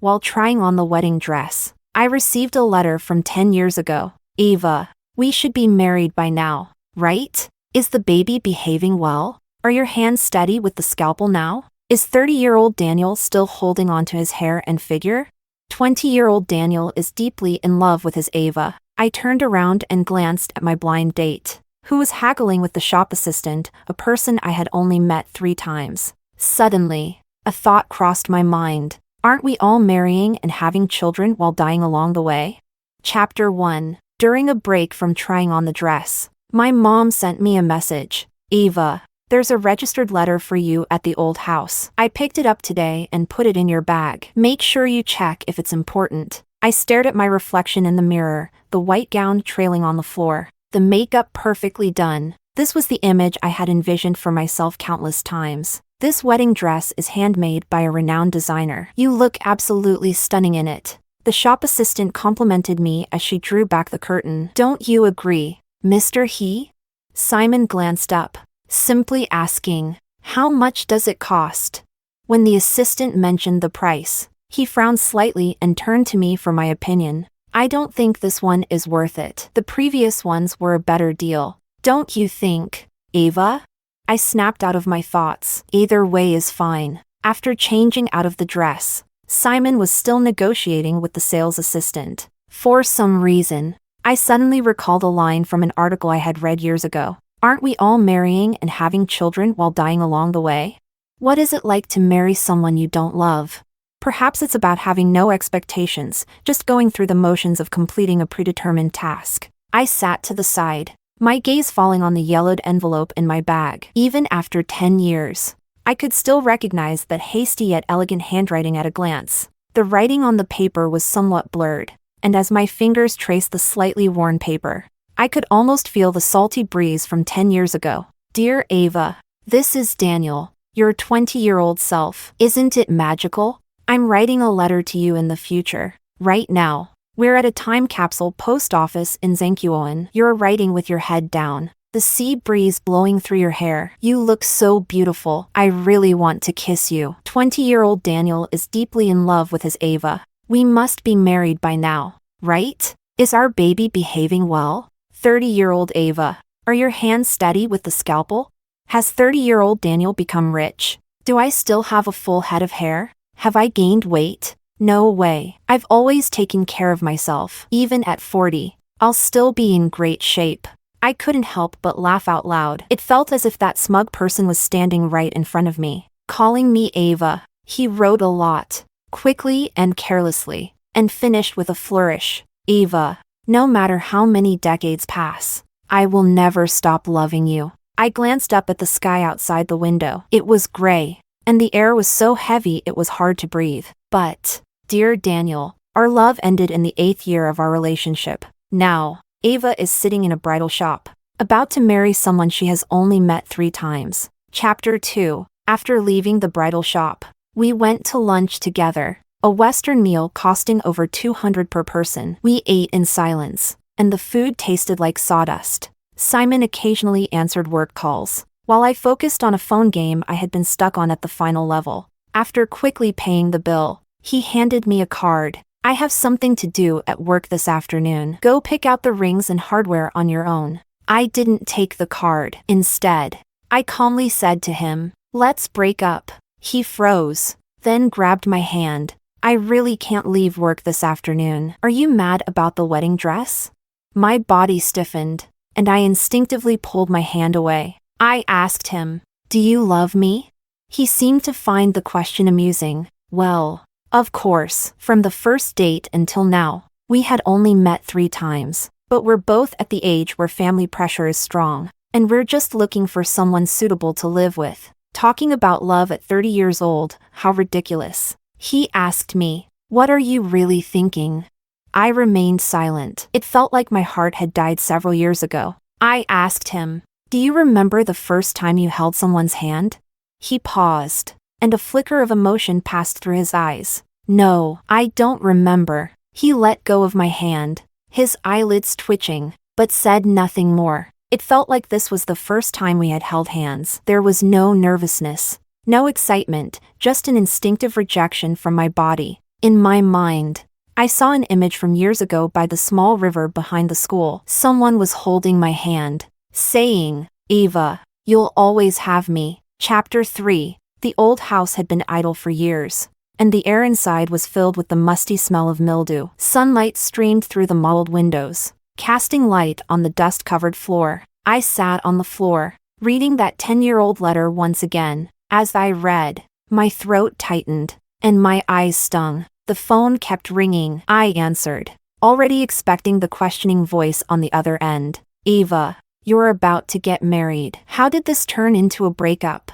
while trying on the wedding dress. I received a letter from 10 years ago. Eva, we should be married by now, right? Is the baby behaving well? Are your hands steady with the scalpel now? Is 30-year-old Daniel still holding on to his hair and figure? 20-year-old Daniel is deeply in love with his Eva. I turned around and glanced at my blind date, who was haggling with the shop assistant, a person I had only met 3 times. Suddenly, a thought crossed my mind. Aren't we all marrying and having children while dying along the way? Chapter 1. During a break from trying on the dress, my mom sent me a message. Eva, there's a registered letter for you at the old house. I picked it up today and put it in your bag. Make sure you check if it's important. I stared at my reflection in the mirror, the white gown trailing on the floor, the makeup perfectly done. This was the image I had envisioned for myself countless times. This wedding dress is handmade by a renowned designer. You look absolutely stunning in it. The shop assistant complimented me as she drew back the curtain. Don't you agree, Mr. He? Simon glanced up, simply asking, how much does it cost? When the assistant mentioned the price, he frowned slightly and turned to me for my opinion. I don't think this one is worth it. The previous ones were a better deal. Don't you think, Eva? I snapped out of my thoughts. Either way is fine. After changing out of the dress, Simon was still negotiating with the sales assistant. For some reason, I suddenly recalled a line from an article I had read years ago. Aren't we all marrying and having children while dying along the way? What is it like to marry someone you don't love? Perhaps it's about having no expectations, just going through the motions of completing a predetermined task. I sat to the side, my gaze falling on the yellowed envelope in my bag. Even after 10 years, I could still recognize that hasty yet elegant handwriting at a glance. The writing on the paper was somewhat blurred, and as my fingers traced the slightly worn paper, I could almost feel the salty breeze from 10 years ago. Dear Eva, this is Daniel, your 20-year-old self. Isn't it magical? I'm writing a letter to you in the future. Right now, we're at a time capsule post office in Zankyuan. You're writing with your head down, the sea breeze blowing through your hair. You look so beautiful. I really want to kiss you. 20-year-old Daniel is deeply in love with his Eva. We must be married by now, right? Is our baby behaving well? 30-year-old Eva, are your hands steady with the scalpel? Has 30-year-old Daniel become rich? Do I still have a full head of hair? Have I gained weight? No way. I've always taken care of myself. Even at 40, I'll still be in great shape. I couldn't help but laugh out loud. It felt as if that smug person was standing right in front of me, calling me Eva. He wrote a lot, quickly and carelessly, and finished with a flourish. Eva, no matter how many decades pass, I will never stop loving you. I glanced up at the sky outside the window. It was gray, and the air was so heavy it was hard to breathe. But, dear Daniel, our love ended in the 8th year of our relationship. Now, Eva is sitting in a bridal shop, about to marry someone she has only met 3 times. Chapter 2. After leaving the bridal shop, we went to lunch together, a Western meal costing over $200 per person. We ate in silence, and the food tasted like sawdust. Simon occasionally answered work calls, while I focused on a phone game I had been stuck on at the final level. After quickly paying the bill, he handed me a card. I have something to do at work this afternoon. Go pick out the rings and hardware on your own. I didn't take the card. Instead, I calmly said to him, let's break up. He froze, then grabbed my hand. I really can't leave work this afternoon. Are you mad about the wedding dress? My body stiffened, and I instinctively pulled my hand away. I asked him, do you love me? He seemed to find the question amusing. Well, of course, from the first date until now, we had only met 3 times, but we're both at the age where family pressure is strong, and we're just looking for someone suitable to live with. Talking about love at 30 years old, how ridiculous. He asked me, what are you really thinking? I remained silent. It felt like my heart had died several years ago. I asked him, do you remember the first time you held someone's hand? He paused, and a flicker of emotion passed through his eyes. No, I don't remember. He let go of my hand, his eyelids twitching, but said nothing more. It felt like this was the first time we had held hands. There was no nervousness, no excitement, just an instinctive rejection from my body. In my mind, I saw an image from years ago by the small river behind the school. Someone was holding my hand, saying, "Eva, you'll always have me." Chapter 3. The old house had been idle for years, and the air inside was filled with the musty smell of mildew. Sunlight streamed through the mottled windows, casting light on the dust-covered floor. I sat on the floor, reading that 10-year-old letter once again. As I read, my throat tightened, and my eyes stung. The phone kept ringing. I answered, already expecting the questioning voice on the other end. "Eva, you're about to get married. How did this turn into a breakup?"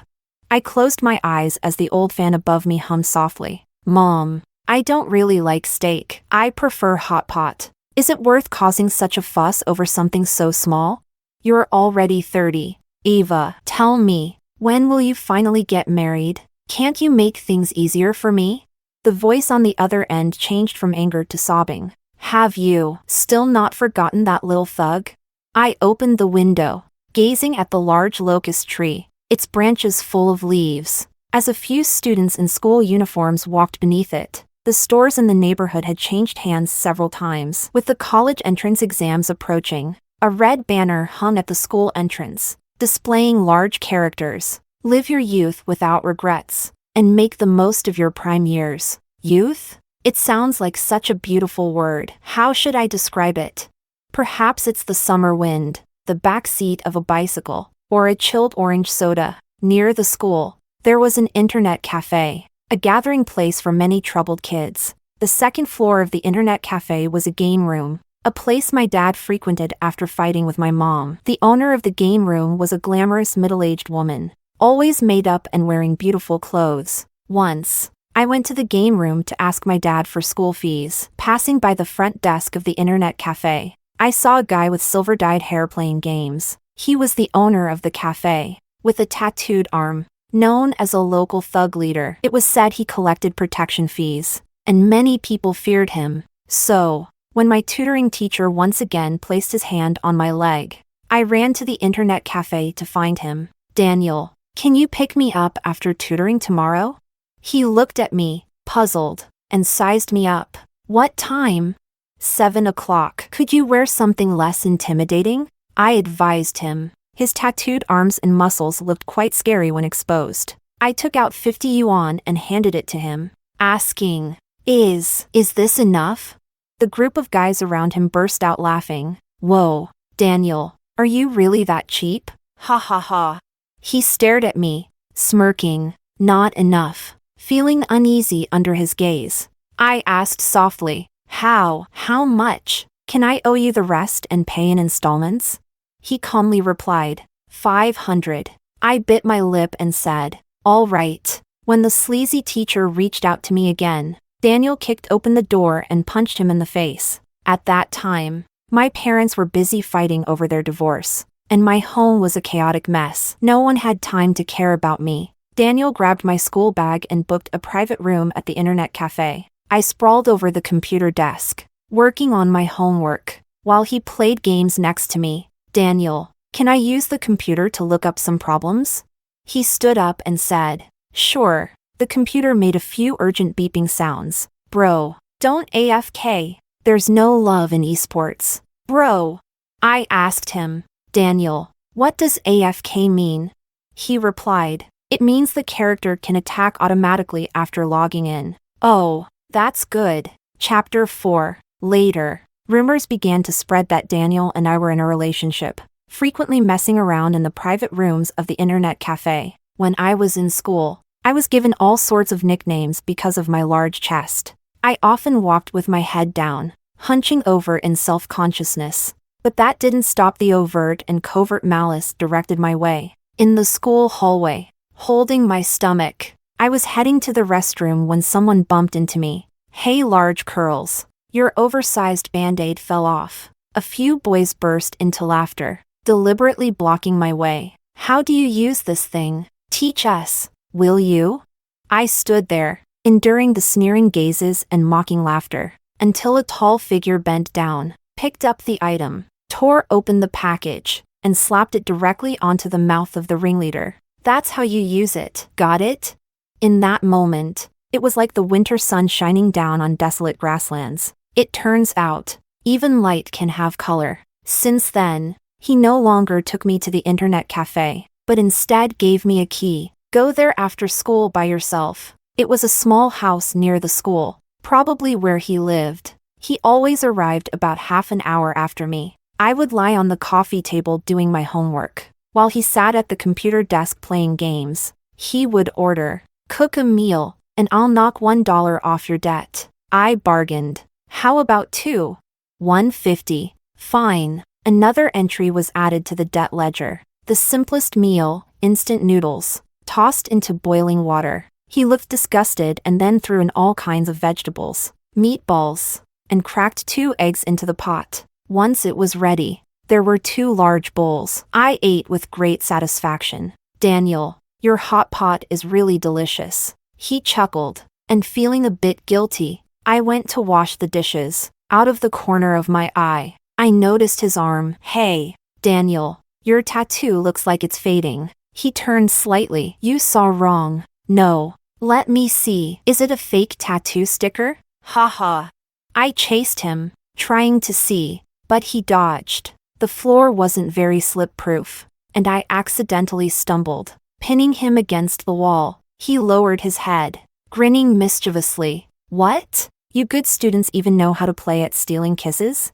I closed my eyes as the old fan above me hummed softly. "Mom, I don't really like steak. I prefer hot pot. Is it worth causing such a fuss over something so small? You're already 30. Eva, tell me, when will you finally get married? Can't you make things easier for me?" The voice on the other end changed from anger to sobbing. "Have you still not forgotten that little thug?" I opened the window, gazing at the large locust tree, its branches full of leaves. As a few students in school uniforms walked beneath it, the stores in the neighborhood had changed hands several times. With the college entrance exams approaching, a red banner hung at the school entrance, displaying large characters, "Live your youth without regrets, and make the most of your prime years." Youth? It sounds like such a beautiful word. How should I describe it? Perhaps it's the summer wind, the back seat of a bicycle, or a chilled orange soda. Near the school, there was an internet cafe, a gathering place for many troubled kids. The second floor of the internet cafe was a game room, a place my dad frequented after fighting with my mom. The owner of the game room was a glamorous middle-aged woman, always made up and wearing beautiful clothes. Once, I went to the game room to ask my dad for school fees. Passing by the front desk of the internet cafe, I saw a guy with silver-dyed hair playing games. He was the owner of the cafe, with a tattooed arm, known as a local thug leader. It was said he collected protection fees, and many people feared him. So, when my tutoring teacher once again placed his hand on my leg, I ran to the internet cafe to find him. "Daniel, can you pick me up after tutoring tomorrow?" He looked at me, puzzled, and sized me up. "What time?" 7 o'clock. "Could you wear something less intimidating?" I advised him. His tattooed arms and muscles looked quite scary when exposed. I took out 50 yuan and handed it to him, asking, Is this enough?" The group of guys around him burst out laughing. "Whoa, Daniel, are you really that cheap? Ha ha ha." He stared at me, smirking. "Not enough." Feeling uneasy under his gaze, I asked softly, How much? Can I owe you the rest and pay in installments?" He calmly replied, 500. I bit my lip and said, "All right." When the sleazy teacher reached out to me again, Daniel kicked open the door and punched him in the face. At that time, my parents were busy fighting over their divorce, and my home was a chaotic mess. No one had time to care about me. Daniel grabbed my school bag and booked a private room at the internet cafe. I sprawled over the computer desk, working on my homework, while he played games next to me. "Daniel, can I use the computer to look up some problems?" He stood up and said, "Sure." The computer made a few urgent beeping sounds. "Bro, don't AFK. There's no love in esports. Bro." I asked him, "Daniel, what does AFK mean?" He replied, "It means the character can attack automatically after logging in." Oh, that's good. Chapter 4. Later, rumors began to spread that Daniel and I were in a relationship, frequently messing around in the private rooms of the internet cafe. When I was in school, I was given all sorts of nicknames because of my large chest. I often walked with my head down, hunching over in self-consciousness. But that didn't stop the overt and covert malice directed my way. In the school hallway, holding my stomach, I was heading to the restroom when someone bumped into me. "Hey large curls, your oversized band-aid fell off." A few boys burst into laughter, deliberately blocking my way. "How do you use this thing? Teach us, will you?" I stood there, enduring the sneering gazes and mocking laughter, until a tall figure bent down, picked up the item, tore open the package, and slapped it directly onto the mouth of the ringleader. "That's how you use it, got it?" In that moment, It was like the winter sun shining down on desolate grasslands. It turns out, even light can have color. Since then, he no longer took me to the internet cafe, but instead gave me a key. Go there after school by yourself. It was a small house near the school, probably where he lived. He always arrived about half an hour after me. I would lie on the coffee table doing my homework. While he sat at the computer desk playing games, he would order, "Cook a meal, and I'll knock $1 off your debt." I bargained. "How about two? $1.50. Fine." Another entry was added to the debt ledger. The simplest meal, instant noodles, tossed into boiling water. He looked disgusted and then threw in all kinds of vegetables, meatballs, and cracked 2 eggs into the pot. Once it was ready, there were 2 large bowls. I ate with great satisfaction. "Daniel, your hot pot is really delicious." He chuckled, and feeling a bit guilty, I went to wash the dishes. Out of the corner of my eye, I noticed his arm. "Hey, Daniel, your tattoo looks like it's fading." He turned slightly. "You saw wrong." "No. Let me see. Is it a fake tattoo sticker?" "Haha." I chased him, trying to see, but he dodged. The floor wasn't very slip-proof, and I accidentally stumbled, pinning him against the wall. He lowered his head, grinning mischievously. "What? You good students even know how to play at stealing kisses?"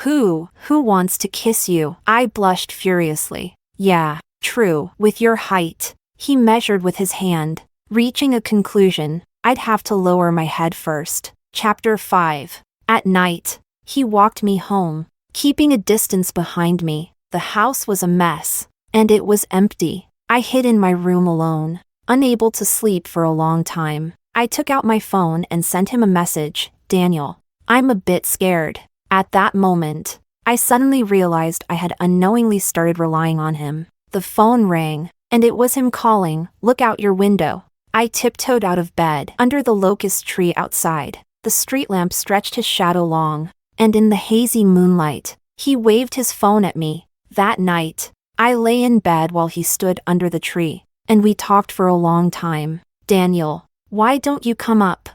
Who wants to kiss you?" I blushed furiously. "Yeah, true, with your height." He measured with his hand, reaching a conclusion. I'd have to lower my head first. Chapter 5. At night, he walked me home, keeping a distance behind me. The house was a mess, and it was empty. I hid in my room alone, unable to sleep for a long time. I took out my phone and sent him a message. "Daniel, I'm a bit scared." At that moment, I suddenly realized I had unknowingly started relying on him. The phone rang, and it was him calling. "Look out your window." I tiptoed out of bed. Under the locust tree outside, the street lamp stretched his shadow long, and in the hazy moonlight, he waved his phone at me. That night, I lay in bed while he stood under the tree, and we talked for a long time. "Daniel, why don't you come up?"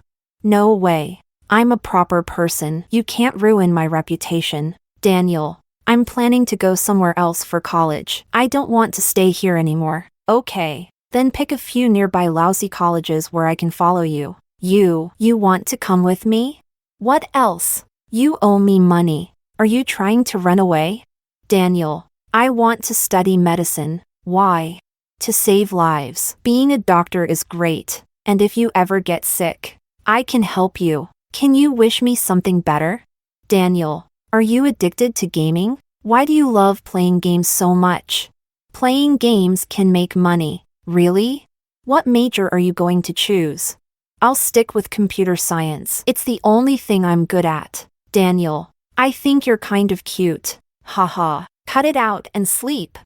"No way. I'm a proper person. You can't ruin my reputation." "Daniel, I'm planning to go somewhere else for college. I don't want to stay here anymore." "Okay, then pick a few nearby lousy colleges where I can follow you." You want to come with me?" "What else? You owe me money. Are you trying to run away?" "Daniel, I want to study medicine." "Why?" "To save lives. Being a doctor is great, and if you ever get sick, I can help you. Can you wish me something better?" "Daniel, are you addicted to gaming? Why do you love playing games so much?" "Playing games can make money." "Really? What major are you going to choose?" "I'll stick with computer science. It's the only thing I'm good at." "Daniel, I think you're kind of cute." "Haha, cut it out and sleep."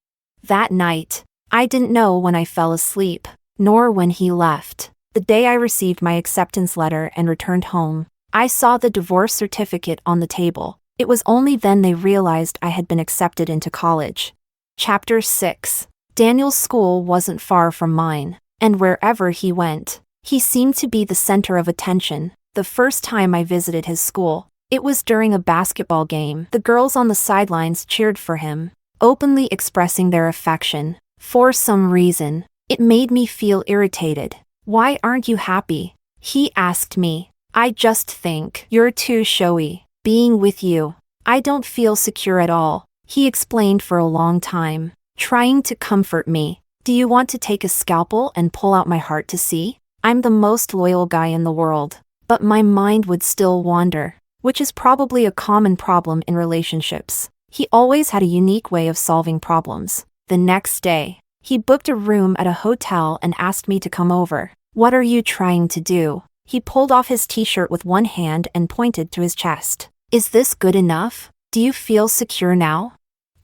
That night, I didn't know when I fell asleep, nor when he left. The day I received my acceptance letter and returned home, I saw the divorce certificate on the table. It was only then they realized I had been accepted into college. Chapter 6. Daniel's school wasn't far from mine, and wherever he went, he seemed to be the center of attention. The first time I visited his school, it was during a basketball game. The girls on the sidelines cheered for him, openly expressing their affection. For some reason, it made me feel irritated. "Why aren't you happy?" he asked me. "I just think you're too showy. Being with you, I don't feel secure at all," he explained for a long time, trying to comfort me. "Do you want to take a scalpel and pull out my heart to see?" I'm the most loyal guy in the world, but my mind would still wander, which is probably a common problem in relationships. He always had a unique way of solving problems. The next day, he booked a room at a hotel and asked me to come over. "What are you trying to do?" He pulled off his t-shirt with one hand and pointed to his chest. "Is this good enough? Do you feel secure now?"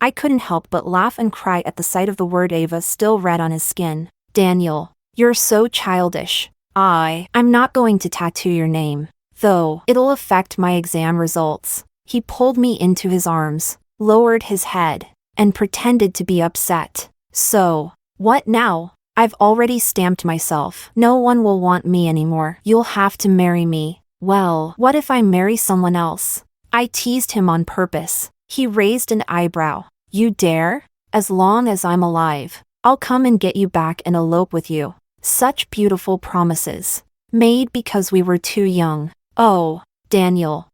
I couldn't help but laugh and cry at the sight of the word Ava still red on his skin. "Daniel, you're so childish." I'm not going to tattoo your name, though it'll affect my exam results." He pulled me into his arms, lowered his head, and pretended to be upset. "So, what now?" I've already stamped myself. No one will want me anymore. You'll have to marry me. Well, what if I marry someone else? I teased him on purpose. He raised an eyebrow. You dare? As long as I'm alive, I'll come and get you back and elope with you. Such beautiful promises. Made because we were too young. Oh, Daniel,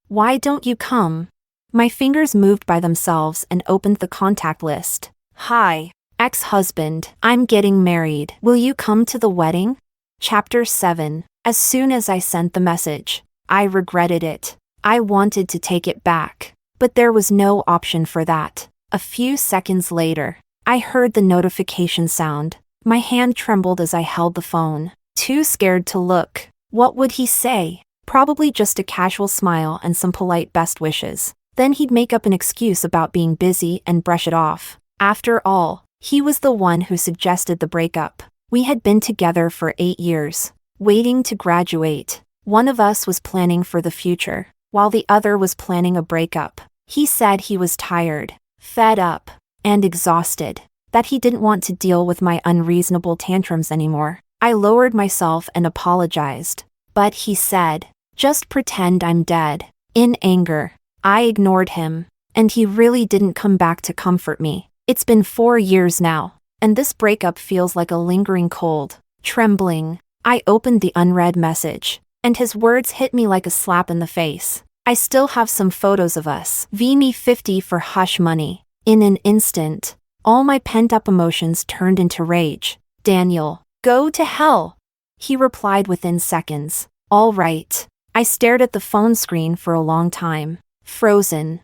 why don't you come? My fingers moved by themselves and opened the contact list. Hi, ex-husband, I'm getting married. Will you come to the wedding? Chapter 7. As soon as I sent the message, I regretted it. I wanted to take it back, but there was no option for that. A few seconds later, I heard the notification sound. My hand trembled as I held the phone. Too scared to look. What would he say? Probably just a casual smile and some polite best wishes. Then he'd make up an excuse about being busy and brush it off. After all, he was the one who suggested the breakup. We had been together for 8 years, waiting to graduate. One of us was planning for the future, while the other was planning a breakup. He said he was tired, fed up, and exhausted, that he didn't want to deal with my unreasonable tantrums anymore. I lowered myself and apologized. But he said, just pretend I'm dead. In anger, I ignored him, and he really didn't come back to comfort me. It's been 4 years now, and this breakup feels like a lingering cold. Trembling, I opened the unread message, and his words hit me like a slap in the face. I still have some photos of us. V me 50 for hush money. In an instant, all my pent-up emotions turned into rage. Daniel, go to hell. He replied within seconds. All right. I stared at the phone screen for a long time. Frozen.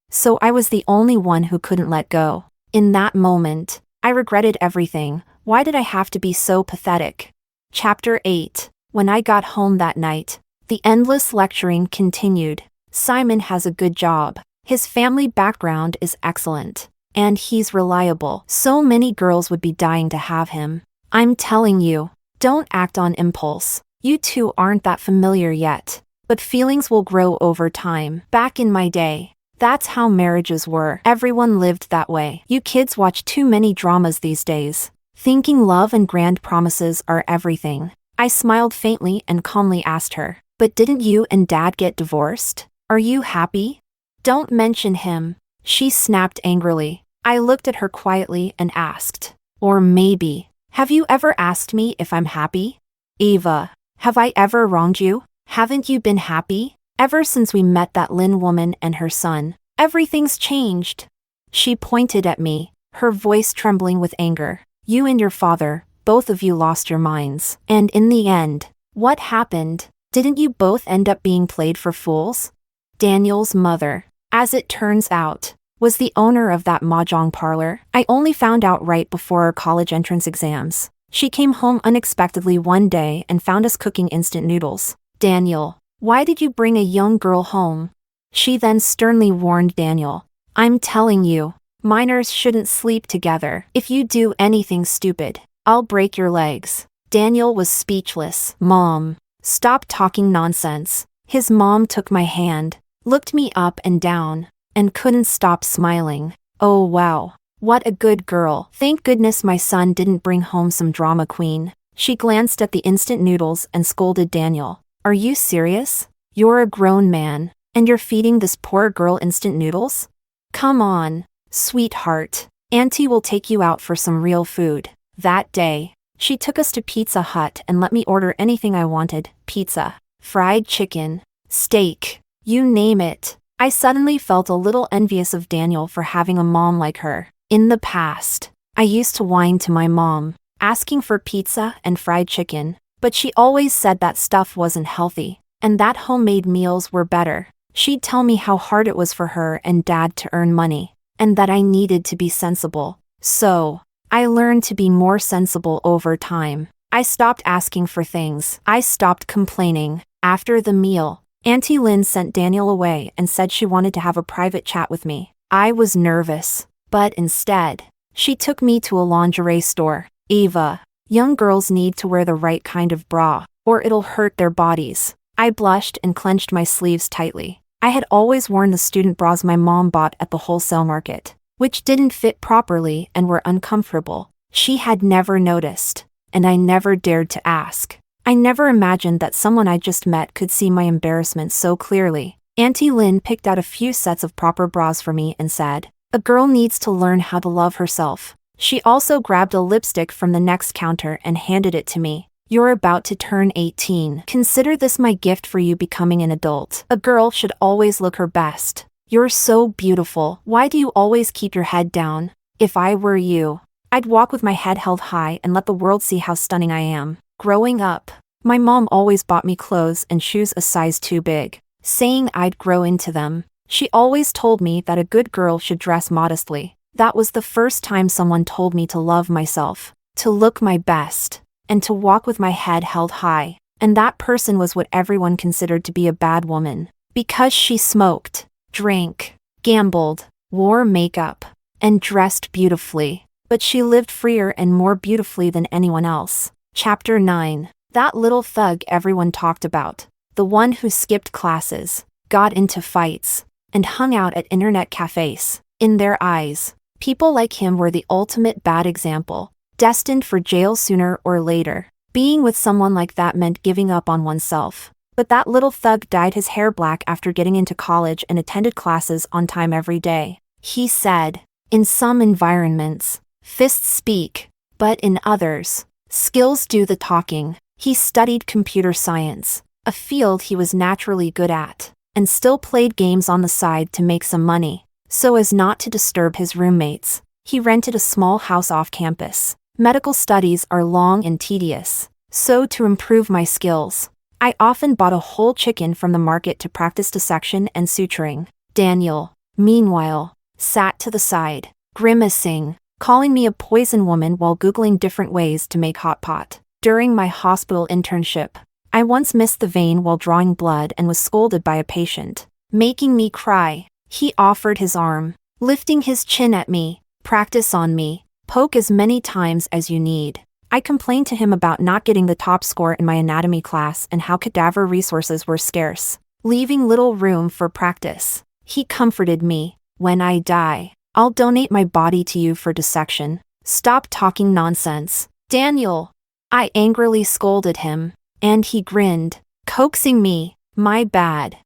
So I was the only one who couldn't let go. In that moment, I regretted everything. Why did I have to be so pathetic? Chapter 8. When I got home that night, the endless lecturing continued. Simon has a good job. His family background is excellent. And he's reliable. So many girls would be dying to have him. I'm telling you, don't act on impulse. You two aren't that familiar yet. But feelings will grow over time. Back in my day, that's how marriages were. Everyone lived that way. You kids watch too many dramas these days, thinking love and grand promises are everything. I smiled faintly and calmly asked her, but didn't you and Dad get divorced? Are you happy? Don't mention him. She snapped angrily. I looked at her quietly and asked, or maybe, have you ever asked me if I'm happy? Eva, have I ever wronged you? Haven't you been happy? Ever since we met that Lynn woman and her son, everything's changed. She pointed at me, her voice trembling with anger. You and your father, both of you lost your minds. And in the end, what happened? Didn't you both end up being played for fools? Daniel's mother, as it turns out, was the owner of that mahjong parlor. I only found out right before our college entrance exams. She came home unexpectedly one day and found us cooking instant noodles. Daniel, why did you bring a young girl home? She then sternly warned Daniel. I'm telling you, minors shouldn't sleep together. If you do anything stupid, I'll break your legs. Daniel was speechless. Mom, stop talking nonsense. His mom took my hand, looked me up and down, and couldn't stop smiling. Oh wow, what a good girl. Thank goodness my son didn't bring home some drama queen. She glanced at the instant noodles and scolded Daniel. Are you serious? You're a grown man, and you're feeding this poor girl instant noodles? Come on, sweetheart. Auntie will take you out for some real food. That day, she took us to Pizza Hut and let me order anything I wanted. Pizza, fried chicken, steak, you name it. I suddenly felt a little envious of Daniel for having a mom like her. In the past, I used to whine to my mom, asking for pizza and fried chicken, but she always said that stuff wasn't healthy, and that homemade meals were better. She'd tell me how hard it was for her and Dad to earn money, and that I needed to be sensible. So, I learned to be more sensible over time. I stopped asking for things. I stopped complaining. After the meal, Auntie Lynn sent Daniel away and said she wanted to have a private chat with me. I was nervous, but instead, she took me to a lingerie store. Eva, young girls need to wear the right kind of bra, or it'll hurt their bodies. I blushed and clenched my sleeves tightly. I had always worn the student bras my mom bought at the wholesale market, which didn't fit properly and were uncomfortable. She had never noticed, and I never dared to ask. I never imagined that someone I just met could see my embarrassment so clearly. Auntie Lynn picked out a few sets of proper bras for me and said, "A girl needs to learn how to love herself." She also grabbed a lipstick from the next counter and handed it to me. "You're about to turn 18. Consider this my gift for you becoming an adult. A girl should always look her best. You're so beautiful. Why do you always keep your head down? If I were you, I'd walk with my head held high and let the world see how stunning I am." Growing up, my mom always bought me clothes and shoes a size too big, saying I'd grow into them. She always told me that a good girl should dress modestly. That was the first time someone told me to love myself, to look my best, and to walk with my head held high. And that person was what everyone considered to be a bad woman, because she smoked, drank, gambled, wore makeup, and dressed beautifully. But she lived freer and more beautifully than anyone else. Chapter 9. That little thug everyone talked about. The one who skipped classes, got into fights, and hung out at internet cafes. In their eyes, people like him were the ultimate bad example, destined for jail sooner or later. Being with someone like that meant giving up on oneself. But that little thug dyed his hair black after getting into college and attended classes on time every day. He said, "In some environments, fists speak, but in others, skills do the talking." He studied computer science, a field he was naturally good at, and still played games on the side to make some money, so as not to disturb his roommates. He rented a small house off campus. Medical studies are long and tedious, so to improve my skills, I often bought a whole chicken from the market to practice dissection and suturing. Daniel, meanwhile, sat to the side, grimacing, calling me a poison woman while Googling different ways to make hot pot. During my hospital internship, I once missed the vein while drawing blood and was scolded by a patient, making me cry. He offered his arm, lifting his chin at me. "Practice on me. Poke as many times as you need." I complained to him about not getting the top score in my anatomy class and how cadaver resources were scarce, leaving little room for practice. He comforted me. "When I die, I'll donate my body to you for dissection. Stop talking nonsense, Daniel." I angrily scolded him, and he grinned, coaxing me. My bad.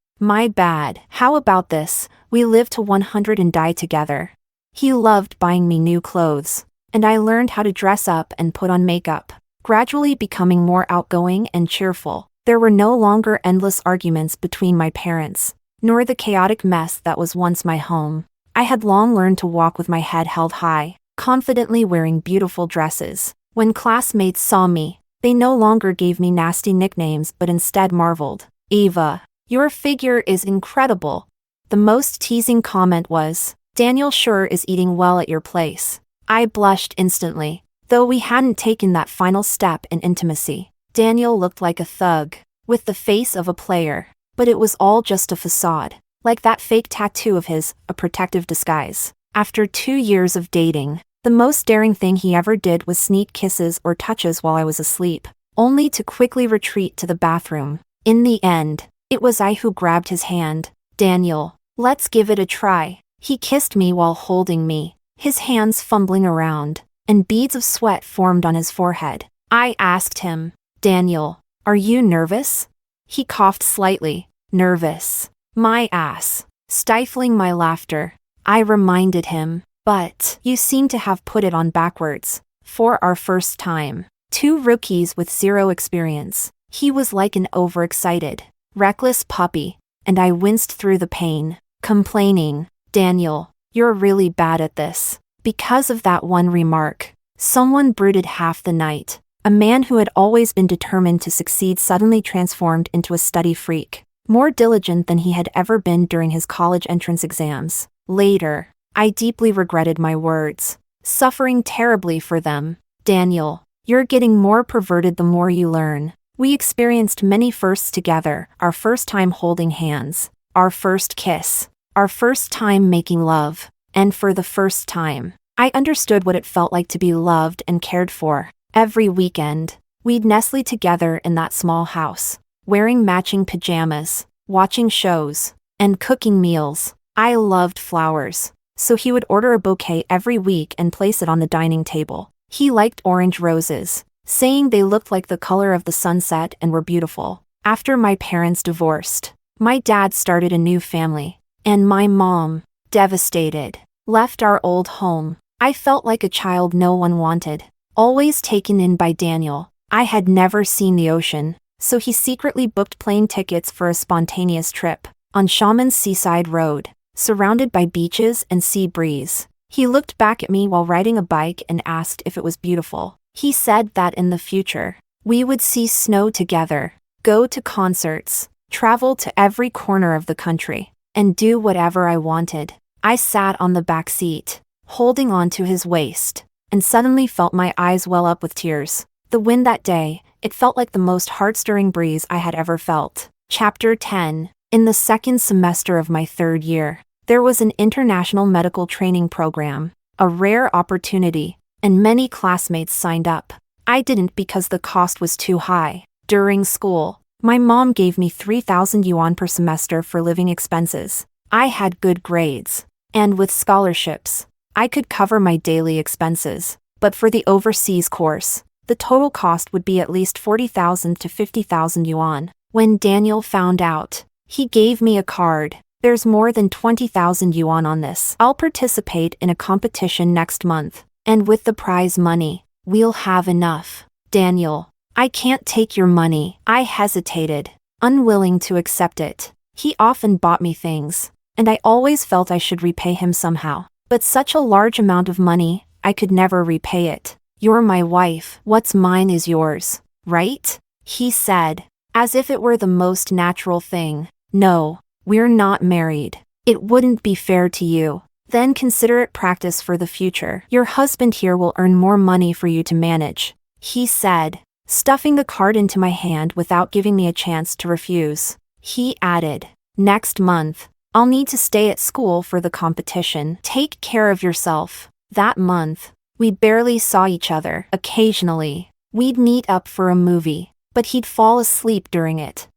How about this? We live to 100 and die together." He loved buying me new clothes, and I learned how to dress up and put on makeup, gradually becoming more outgoing and cheerful. There were no longer endless arguments between my parents, nor the chaotic mess that was once my home. I had long learned to walk with my head held high, confidently wearing beautiful dresses. When classmates saw me, they no longer gave me nasty nicknames but instead marveled. "Eva, your figure is incredible." The most teasing comment was, "Daniel sure is eating well at your place." I blushed instantly, though we hadn't taken that final step in intimacy. Daniel looked like a thug, with the face of a player, but it was all just a facade, like that fake tattoo of his, a protective disguise. After 2 years of dating, the most daring thing he ever did was sneak kisses or touches while I was asleep, only to quickly retreat to the bathroom. In the end, it was I who grabbed his hand. "Daniel, let's give it a try." He kissed me while holding me, his hands fumbling around, and beads of sweat formed on his forehead. I asked him, "Daniel, are you nervous?" He coughed slightly. "Nervous? My ass." Stifling my laughter, I reminded him, "But you seem to have put it on backwards. For our first time, 2 rookies with 0 experience." He was like an overexcited, reckless puppy, and I winced through the pain, complaining, "Daniel, you're really bad at this." Because of that one remark, someone brooded half the night. A man who had always been determined to succeed suddenly transformed into a study freak, more diligent than he had ever been during his college entrance exams. Later, I deeply regretted my words, suffering terribly for them. "Daniel, you're getting more perverted the more you learn." We experienced many firsts together, our first time holding hands, our first kiss, our first time making love, and for the first time, I understood what it felt like to be loved and cared for. Every weekend, we'd nestle together in that small house, wearing matching pajamas, watching shows, and cooking meals. I loved flowers, so he would order a bouquet every week and place it on the dining table. He liked orange roses, saying they looked like the color of the sunset and were beautiful. After my parents divorced, my dad started a new family, and my mom, devastated, left our old home. I felt like a child no one wanted, always taken in by Daniel. I had never seen the ocean, so he secretly booked plane tickets for a spontaneous trip on Shaman's seaside road, surrounded by beaches and sea breeze. He looked back at me while riding a bike and asked if it was beautiful. He said that in the future, we would see snow together, go to concerts, travel to every corner of the country, and do whatever I wanted. I sat on the back seat, holding on to his waist, and suddenly felt my eyes well up with tears. The wind that day, it felt like the most heart-stirring breeze I had ever felt. Chapter 10. In the second semester of my third year, there was an international medical training program, a rare opportunity, and many classmates signed up. I didn't because the cost was too high. During school, my mom gave me 3,000 yuan per semester for living expenses. I had good grades, and with scholarships, I could cover my daily expenses. But for the overseas course, the total cost would be at least 40,000 to 50,000 yuan. When Daniel found out, he gave me a card. There's more than 20,000 yuan on this. I'll participate in a competition next month, and with the prize money, we'll have enough. Daniel, I can't take your money. I hesitated, unwilling to accept it. He often bought me things, and I always felt I should repay him somehow. But such a large amount of money, I could never repay it. You're my wife. What's mine is yours, right? He said, as if it were the most natural thing. No, we're not married. It wouldn't be fair to you. Then consider it practice for the future. Your husband here will earn more money for you to manage, he said, stuffing the card into my hand without giving me a chance to refuse. He added, next month, I'll need to stay at school for the competition. Take care of yourself. That month, we barely saw each other. Occasionally, we'd meet up for a movie, but he'd fall asleep during it.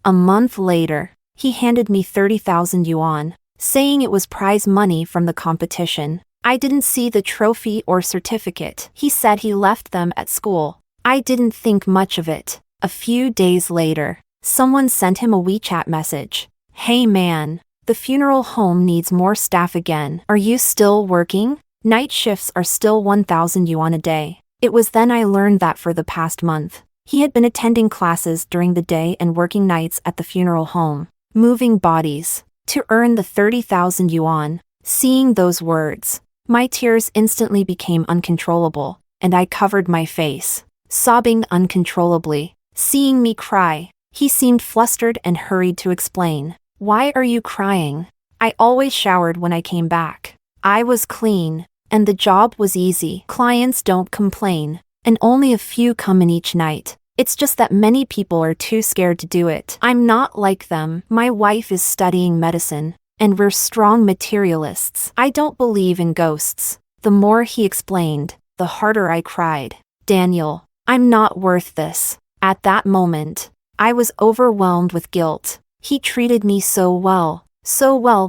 A month later, he handed me 30,000 yuan, saying it was prize money from the competition. I didn't see the trophy or certificate. He said he left them at school. I didn't think much of it. A few days later, someone sent him a WeChat message. Hey man, the funeral home needs more staff again. Are you still working? Night shifts are still 1,000 yuan a day. It was then I learned that for the past month, he had been attending classes during the day and working nights at the funeral home, moving bodies, to earn the 30,000 yuan. Seeing those words, my tears instantly became uncontrollable, and I covered my face, sobbing uncontrollably. Seeing me cry, he seemed flustered and hurried to explain. Why are you crying? I always showered when I came back. I was clean, and the job was easy. Clients don't complain, and only a few come in each night. It's just that many people are too scared to do it. I'm not like them. My wife is studying medicine, and we're strong materialists. I don't believe in ghosts. The more he explained, the harder I cried. Daniel, I'm not worth this. At that moment, I was overwhelmed with guilt. He treated me so well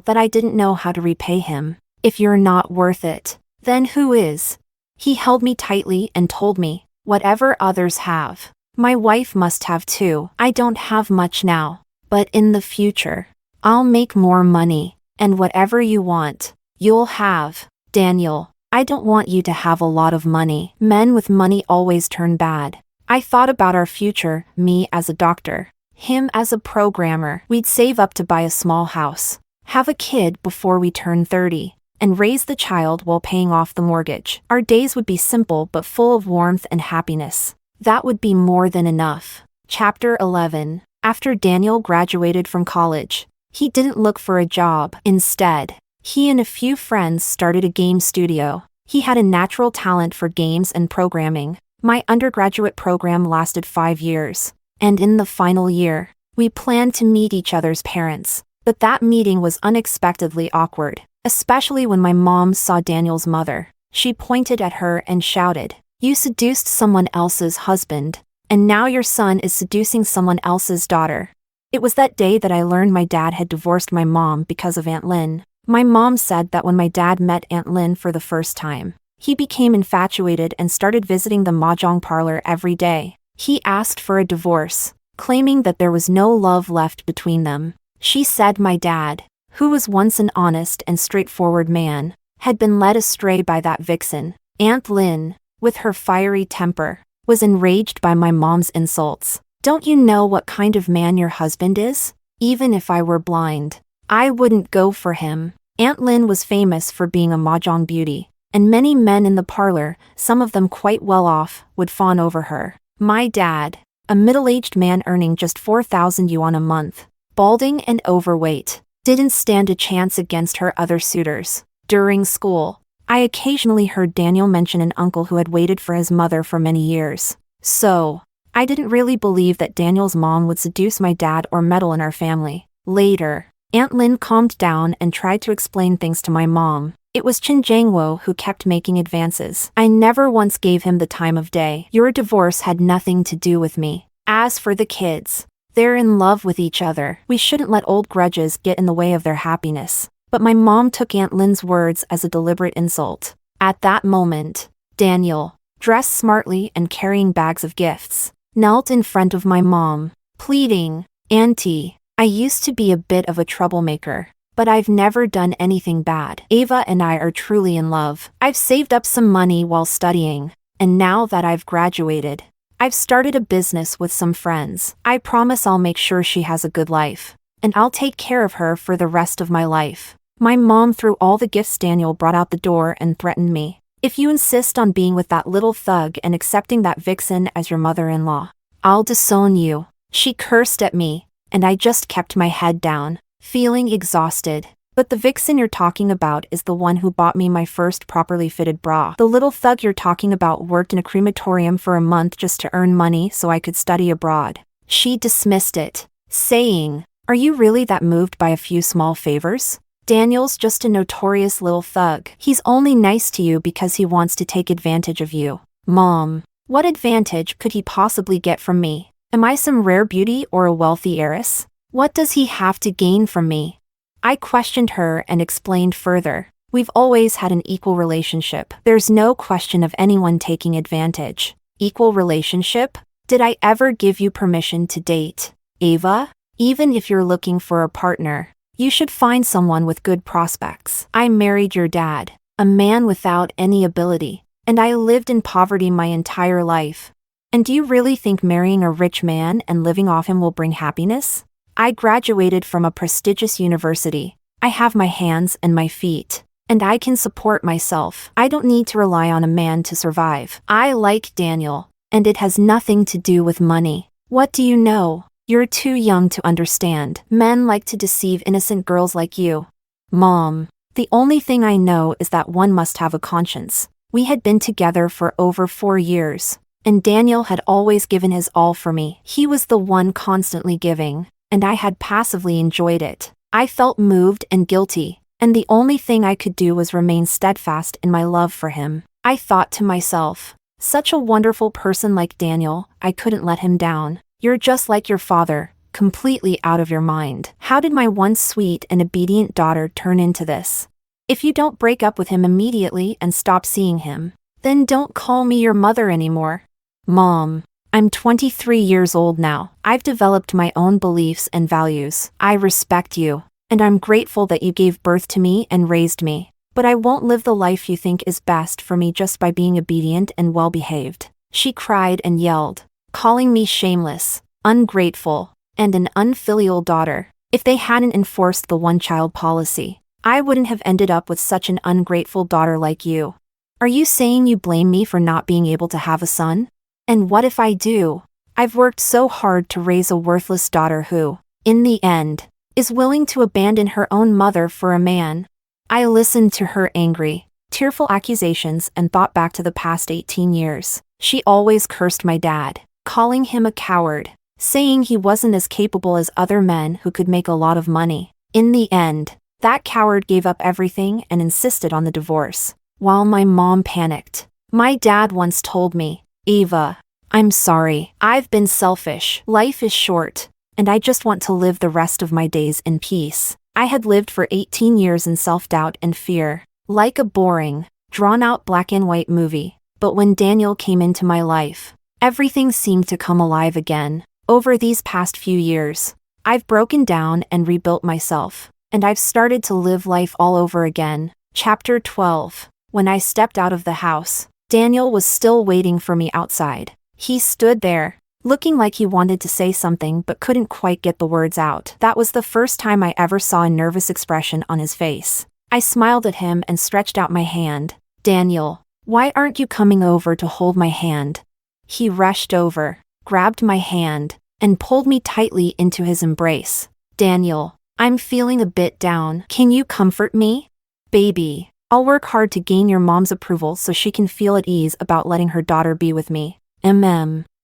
that I didn't know how to repay him. If you're not worth it, then who is? He held me tightly and told me, whatever others have, my wife must have too. I don't have much now, but in the future, I'll make more money, and whatever you want, you'll have. Daniel, I don't want you to have a lot of money. Men with money always turn bad. I thought about our future, me as a doctor, him as a programmer. We'd save up to buy a small house, have a kid before we turn 30, and raise the child while paying off the mortgage. Our days would be simple but full of warmth and happiness. That would be more than enough. Chapter 11. After Daniel graduated from college, he didn't look for a job. Instead, he and a few friends started a game studio. He had a natural talent for games and programming. My undergraduate program lasted 5 years, and in the final year, we planned to meet each other's parents. But that meeting was unexpectedly awkward, especially when my mom saw Daniel's mother. She pointed at her and shouted, "You seduced someone else's husband, and now your son is seducing someone else's daughter." It was that day that I learned my dad had divorced my mom because of Aunt Lynn. My mom said that when my dad met Aunt Lynn for the first time, He became infatuated and started visiting the mahjong parlor every day. He asked for a divorce, claiming that there was no love left between them. She said my dad, who was once an honest and straightforward man, had been led astray by that vixen. Aunt Lynn, with her fiery temper, was enraged by my mom's insults. Don't you know what kind of man your husband is? Even if I were blind, I wouldn't go for him. Aunt Lynn was famous for being a mahjong beauty, and many men in the parlor, some of them quite well off, would fawn over her. My dad, a middle-aged man earning just 4,000 yuan a month, balding and overweight, didn't stand a chance against her other suitors. During school, I occasionally heard Daniel mention an uncle who had waited for his mother for many years. So, I didn't really believe that Daniel's mom would seduce my dad or meddle in our family. Later, Aunt Lynn calmed down and tried to explain things to my mom. It was Chen Jiangwo who kept making advances. I never once gave him the time of day. Your divorce had nothing to do with me. As for the kids, they're in love with each other. We shouldn't let old grudges get in the way of their happiness. But my mom took Aunt Lynn's words as a deliberate insult. At that moment, Daniel, dressed smartly and carrying bags of gifts, knelt in front of my mom, pleading, "Auntie, I used to be a bit of a troublemaker, but I've never done anything bad. Ava and I are truly in love. I've saved up some money while studying, and now that I've graduated, I've started a business with some friends. I promise I'll make sure she has a good life, and I'll take care of her for the rest of my life." My mom threw all the gifts Daniel brought out the door and threatened me. "If you insist on being with that little thug and accepting that vixen as your mother-in-law, I'll disown you." She cursed at me, and I just kept my head down, feeling exhausted. "But the vixen you're talking about is the one who bought me my first properly fitted bra. The little thug you're talking about worked in a crematorium for a month just to earn money so I could study abroad." She dismissed it, saying, "Are you really that moved by a few small favors? Daniel's just a notorious little thug. He's only nice to you because he wants to take advantage of you." Mom, what advantage could he possibly get from me? Am I some rare beauty or a wealthy heiress? What does he have to gain from me? I questioned her and explained further. We've always had an equal relationship. There's no question of anyone taking advantage. Equal relationship? Did I ever give you permission to date Ava? Even if you're looking for a partner, you should find someone with good prospects. I married your dad, a man without any ability, and I lived in poverty my entire life. And do you really think marrying a rich man and living off him will bring happiness? I graduated from a prestigious university. I have my hands and my feet, and I can support myself. I don't need to rely on a man to survive. I like Daniel, and it has nothing to do with money. What do you know? You're too young to understand. Men like to deceive innocent girls like you." Mom, the only thing I know is that one must have a conscience. We had been together for over 4 years, and Daniel had always given his all for me. He was the one constantly giving, and I had passively enjoyed it. I felt moved and guilty, and the only thing I could do was remain steadfast in my love for him. I thought to myself, such a wonderful person like Daniel, I couldn't let him down. You're just like your father, completely out of your mind. How did my once sweet and obedient daughter turn into this? If you don't break up with him immediately and stop seeing him, then don't call me your mother anymore. Mom, I'm 23 years old now. I've developed my own beliefs and values. I respect you, and I'm grateful that you gave birth to me and raised me. But I won't live the life you think is best for me just by being obedient and well-behaved. She cried and yelled, calling me shameless, ungrateful, and an unfilial daughter. If they hadn't enforced the one-child policy, I wouldn't have ended up with such an ungrateful daughter like you. Are you saying you blame me for not being able to have a son? And what if I do? I've worked so hard to raise a worthless daughter who, in the end, is willing to abandon her own mother for a man. I listened to her angry, tearful accusations and thought back to the past 18 years. She always cursed my dad, calling him a coward, saying he wasn't as capable as other men who could make a lot of money. In the end, that coward gave up everything and insisted on the divorce, while my mom panicked. My dad once told me, "Ava, I'm sorry. I've been selfish. Life is short, and I just want to live the rest of my days in peace." I had lived for 18 years in self-doubt and fear, like a boring, drawn-out black-and-white movie. But when Daniel came into my life, everything seemed to come alive again. Over these past few years, I've broken down and rebuilt myself, and I've started to live life all over again. Chapter 12. When I stepped out of the house, Daniel was still waiting for me outside. He stood there, looking like he wanted to say something but couldn't quite get the words out. That was the first time I ever saw a nervous expression on his face. I smiled at him and stretched out my hand. "Daniel, why aren't you coming over to hold my hand?" He rushed over, grabbed my hand, and pulled me tightly into his embrace. "Daniel, I'm feeling a bit down. Can you comfort me?" "Baby, I'll work hard to gain your mom's approval so she can feel at ease about letting her daughter be with me."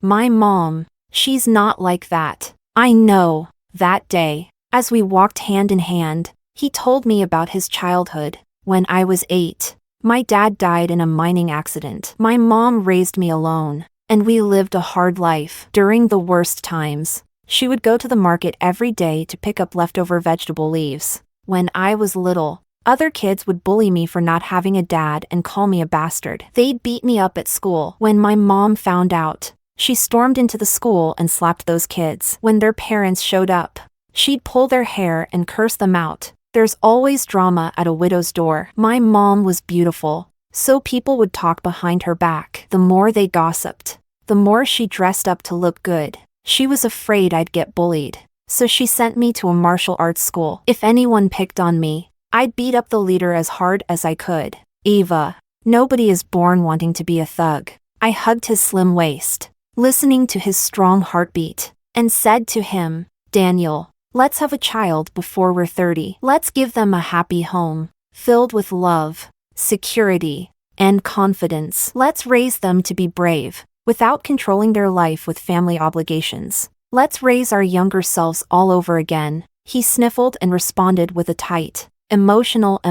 My mom, she's not like that. I know. That day, as we walked hand in hand, he told me about his childhood. When I was 8, my dad died in a mining accident. My mom raised me alone, and we lived a hard life. During the worst times, she would go to the market every day to pick up leftover vegetable leaves. When I was little, other kids would bully me for not having a dad and call me a bastard. They'd beat me up at school. When my mom found out, she stormed into the school and slapped those kids. When their parents showed up, she'd pull their hair and curse them out. There's always drama at a widow's door. My mom was beautiful, so people would talk behind her back. The more they gossiped, the more she dressed up to look good. She was afraid I'd get bullied, so she sent me to a martial arts school. If anyone picked on me, I'd beat up the leader as hard as I could. Eva, nobody is born wanting to be a thug. I hugged his slim waist, listening to his strong heartbeat, and said to him, "Daniel, let's have a child before we're 30. Let's give them a happy home, filled with love, security, and confidence. Let's raise them to be brave, without controlling their life with family obligations. Let's raise our younger selves all over again." He sniffled and responded with a tight, emotional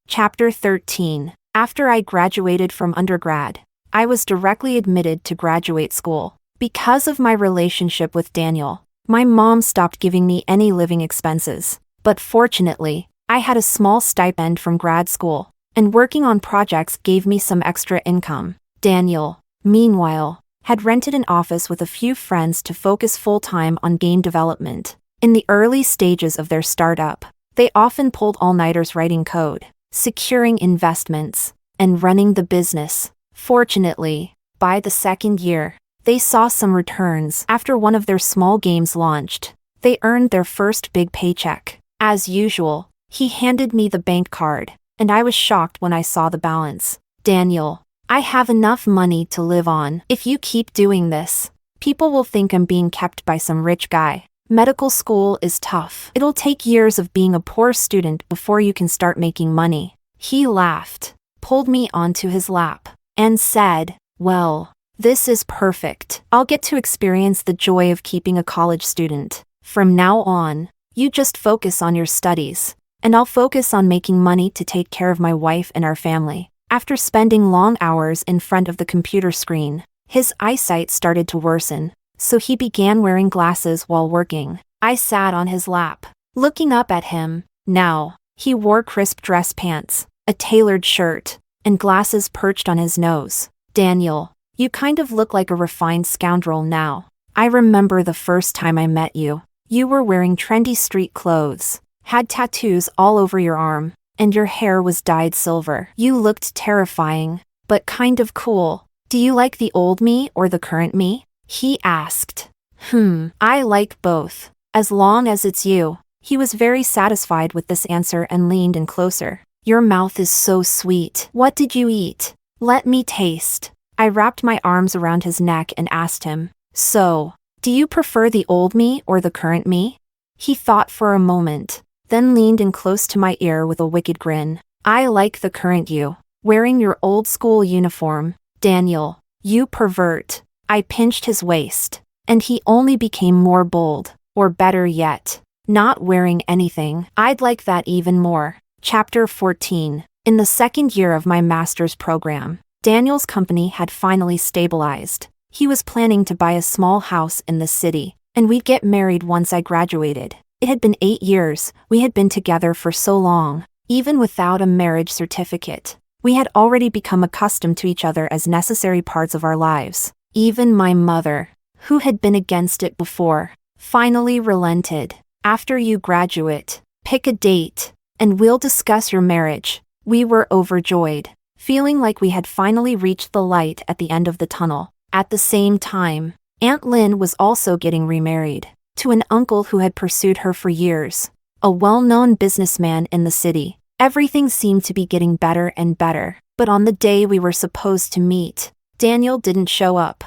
Chapter 13. After I graduated from undergrad, I was directly admitted to graduate school. Because of my relationship with Daniel, my mom stopped giving me any living expenses. But fortunately, I had a small stipend from grad school, and working on projects gave me some extra income. Daniel, meanwhile, had rented an office with a few friends to focus full-time on game development. In the early stages of their startup, they often pulled all-nighters writing code, securing investments, and running the business. Fortunately, by the second year, they saw some returns. After one of their small games launched, they earned their first big paycheck. As usual, he handed me the bank card, and I was shocked when I saw the balance. "Daniel, I have enough money to live on. If you keep doing this, people will think I'm being kept by some rich guy. Medical school is tough. It'll take years of being a poor student before you can start making money." He laughed, pulled me onto his lap, and said, "Well, this is perfect. I'll get to experience the joy of keeping a college student. From now on, you just focus on your studies, and I'll focus on making money to take care of my wife and our family." After spending long hours in front of the computer screen, his eyesight started to worsen, so he began wearing glasses while working. I sat on his lap, looking up at him. Now, he wore crisp dress pants, a tailored shirt, and glasses perched on his nose. "Daniel, you kind of look like a refined scoundrel now. I remember the first time I met you. You were wearing trendy street clothes, had tattoos all over your arm, and your hair was dyed silver. You looked terrifying, but kind of cool. Do you like the old me or the current me?" he asked. I like both, as long as it's you." He was very satisfied with this answer and leaned in closer. "Your mouth is so sweet. What did you eat? Let me taste." I wrapped my arms around his neck and asked him, "So, do you prefer the old me or the current me?" He thought for a moment, then leaned in close to my ear with a wicked grin. "I like the current you, wearing your old school uniform. Daniel, you pervert." I pinched his waist, and he only became more bold, or better yet, not wearing anything. I'd like that even more. Chapter 14. In the second year of my master's program, Daniel's company had finally stabilized. He was planning to buy a small house in the city, and we'd get married once I graduated. It had been 8 years, we had been together for so long. Even without a marriage certificate, We had already become accustomed to each other as necessary parts of our lives. Even my mother, who had been against it before, finally relented. After you graduate, pick a date, and we'll discuss your marriage. We were overjoyed, feeling like we had finally reached the light at the end of the tunnel. At the same time, Aunt Lynn was also getting remarried, to an uncle who had pursued her for years, a well-known businessman in the city. Everything seemed to be getting better and better, but on the day we were supposed to meet, Daniel didn't show up.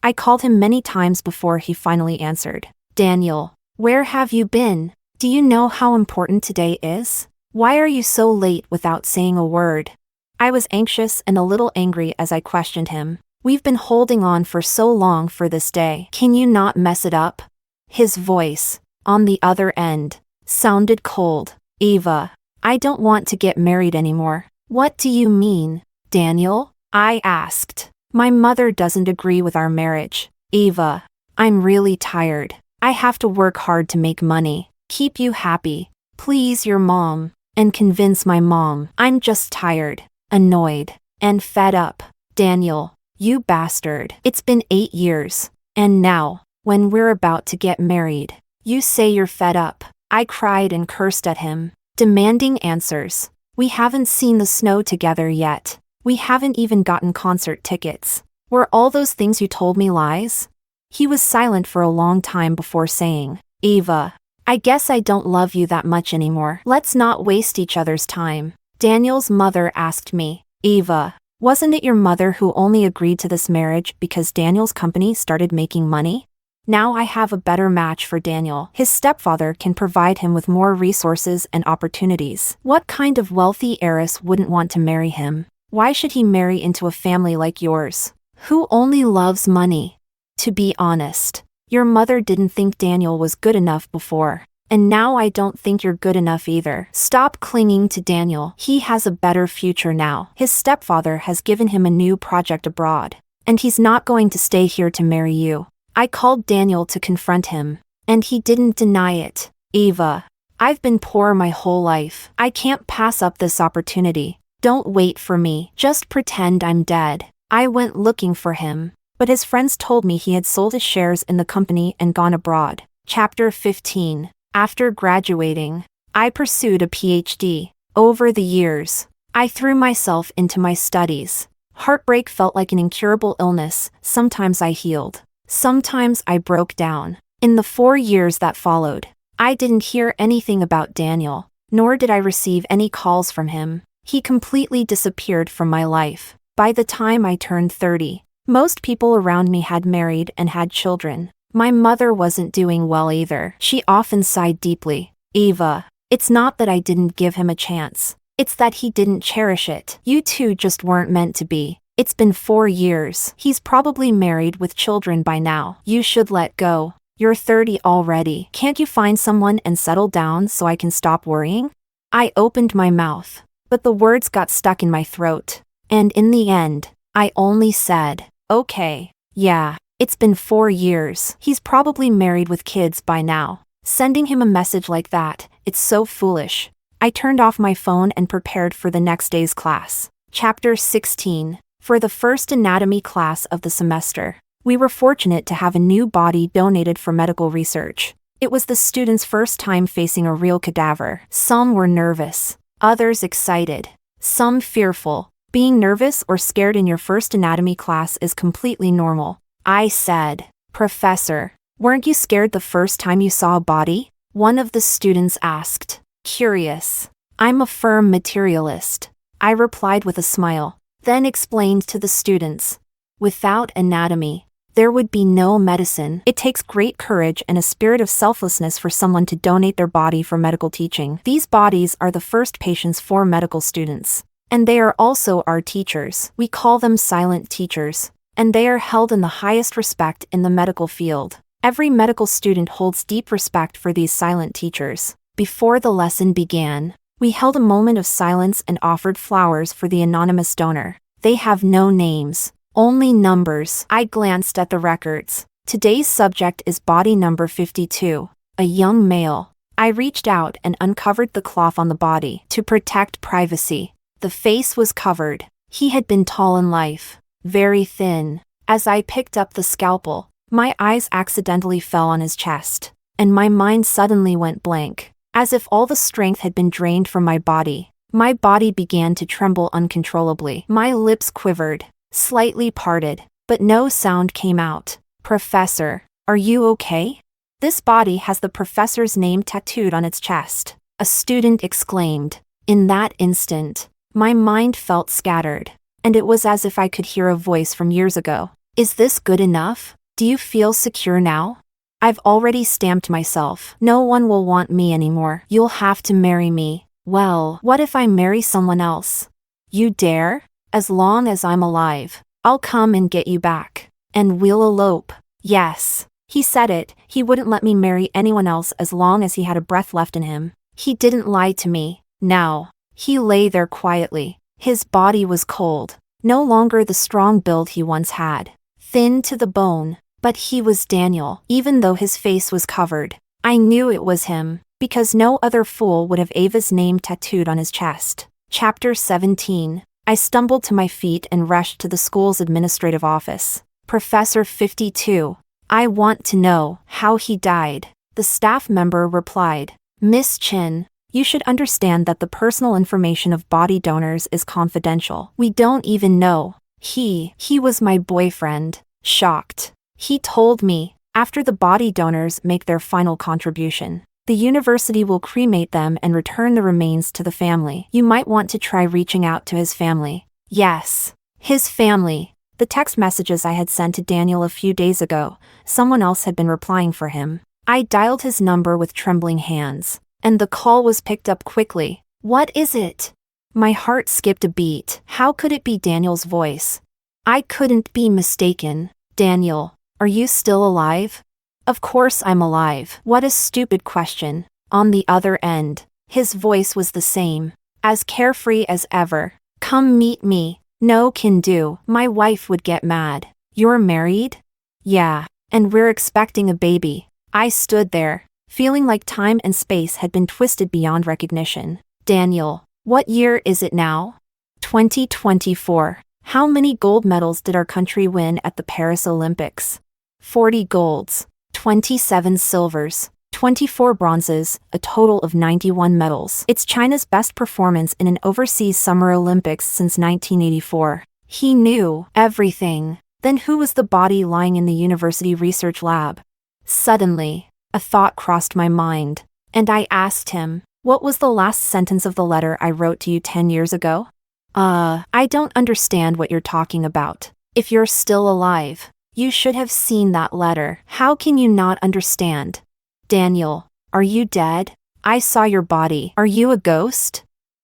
I called him many times before he finally answered. Daniel, where have you been? Do you know how important today is? Why are you so late without saying a word? I was anxious and a little angry as I questioned him. We've been holding on for so long for this day. Can you not mess it up? His voice, on the other end, sounded cold. Eva, I don't want to get married anymore. What do you mean, Daniel? I asked. My mother doesn't agree with our marriage. Eva, I'm really tired. I have to work hard to make money, keep you happy, please your mom, and convince my mom. I'm just tired, annoyed, and fed up. Daniel, you bastard. It's been 8 years, and now, when we're about to get married, you say you're fed up. I cried and cursed at him, demanding answers. We haven't seen the snow together yet. We haven't even gotten concert tickets. Were all those things you told me lies? He was silent for a long time before saying, Eva, I guess I don't love you that much anymore. Let's not waste each other's time. Daniel's mother asked me, Eva, wasn't it your mother who only agreed to this marriage because Daniel's company started making money? Now I have a better match for Daniel. His stepfather can provide him with more resources and opportunities. What kind of wealthy heiress wouldn't want to marry him? Why should he marry into a family like yours, who only loves money? To be honest, your mother didn't think Daniel was good enough before, and now I don't think you're good enough either. Stop clinging to Daniel. He has a better future now. His stepfather has given him a new project abroad, and he's not going to stay here to marry you. I called Daniel to confront him, and he didn't deny it. Eva, I've been poor my whole life. I can't pass up this opportunity. Don't wait for me. Just pretend I'm dead. I went looking for him, but his friends told me he had sold his shares in the company and gone abroad. Chapter 15. After graduating, I pursued a PhD. Over the years, I threw myself into my studies. Heartbreak felt like an incurable illness. Sometimes I healed. Sometimes I broke down. In the 4 years that followed, I didn't hear anything about Daniel, nor did I receive any calls from him. He completely disappeared from my life. By the time I turned 30, most people around me had married and had children. My mother wasn't doing well either. She often sighed deeply. Eva, it's not that I didn't give him a chance. It's that he didn't cherish it. You two just weren't meant to be. It's been 4 years. He's probably married with children by now. You should let go. You're 30 already. Can't you find someone and settle down so I can stop worrying? I opened my mouth, but the words got stuck in my throat. And in the end, I only said, okay, yeah, it's been 4 years. He's probably married with kids by now. Sending him a message like that, it's so foolish. I turned off my phone and prepared for the next day's class. Chapter 16. For the first anatomy class of the semester, we were fortunate to have a new body donated for medical research. It was the students' first time facing a real cadaver. Some were nervous, others excited, some fearful. Being nervous or scared in your first anatomy class is completely normal. I said, Professor, weren't you scared the first time you saw a body? One of the students asked, curious. I'm a firm materialist, I replied with a smile, then explained to the students. Without anatomy, there would be no medicine. It takes great courage and a spirit of selflessness for someone to donate their body for medical teaching. These bodies are the first patients for medical students. And they are also our teachers. We call them silent teachers, and they are held in the highest respect in the medical field. Every medical student holds deep respect for these silent teachers. Before the lesson began, we held a moment of silence and offered flowers for the anonymous donor. They have no names, only numbers. I glanced at the records. Today's subject is body number 52, a young male. I reached out and uncovered the cloth on the body to protect privacy. The face was covered. He had been tall in life, very thin. As I picked up the scalpel, my eyes accidentally fell on his chest, and my mind suddenly went blank, as if all the strength had been drained from my body. My body began to tremble uncontrollably. My lips quivered, slightly parted, but no sound came out. "Professor, are you okay?" "This body has the professor's name tattooed on its chest," a student exclaimed. In that instant, my mind felt scattered, and it was as if I could hear a voice from years ago. "Is this good enough? Do you feel secure now?" "I've already stamped myself. No one will want me anymore. You'll have to marry me." "Well, what if I marry someone else?" "You dare? As long as I'm alive, I'll come and get you back. And we'll elope." Yes. He said it. He wouldn't let me marry anyone else as long as he had a breath left in him. He didn't lie to me. Now, he lay there quietly. His body was cold, no longer the strong build he once had. Thin to the bone, but he was Daniel. Even though his face was covered, I knew it was him, because no other fool would have Ava's name tattooed on his chest. Chapter 17. I stumbled to my feet and rushed to the school's administrative office. "Professor 52. I want to know how he died." The staff member replied. "Miss Chin, you should understand that the personal information of body donors is confidential. We don't even know. He was my boyfriend." Shocked. "He told me, after the body donors make their final contribution, the university will cremate them and return the remains to the family. You might want to try reaching out to his family." Yes. His family. The text messages I had sent to Daniel a few days ago, someone else had been replying for him. I dialed his number with trembling hands, and the call was picked up quickly. "What is it?" My heart skipped a beat. How could it be Daniel's voice? I couldn't be mistaken. "Daniel, are you still alive?" "Of course I'm alive." What a stupid question. On the other end, his voice was the same, as carefree as ever. "Come meet me." "No can do. My wife would get mad." "You're married?" "Yeah, and we're expecting a baby." I stood there, feeling like time and space had been twisted beyond recognition. "Daniel, what year is it now?" 2024. "How many gold medals did our country win at the Paris Olympics?" 40 golds, 27 silvers, 24 bronzes, a total of 91 medals. It's China's best performance in an overseas Summer Olympics since 1984. He knew everything. Then who was the body lying in the university research lab? Suddenly, a thought crossed my mind, and I asked him, "What was the last sentence of the letter I wrote to you 10 years ago?" I don't understand what you're talking about. If you're still alive, you should have seen that letter. How can you not understand?" "Daniel, are you dead? I saw your body. Are you a ghost?"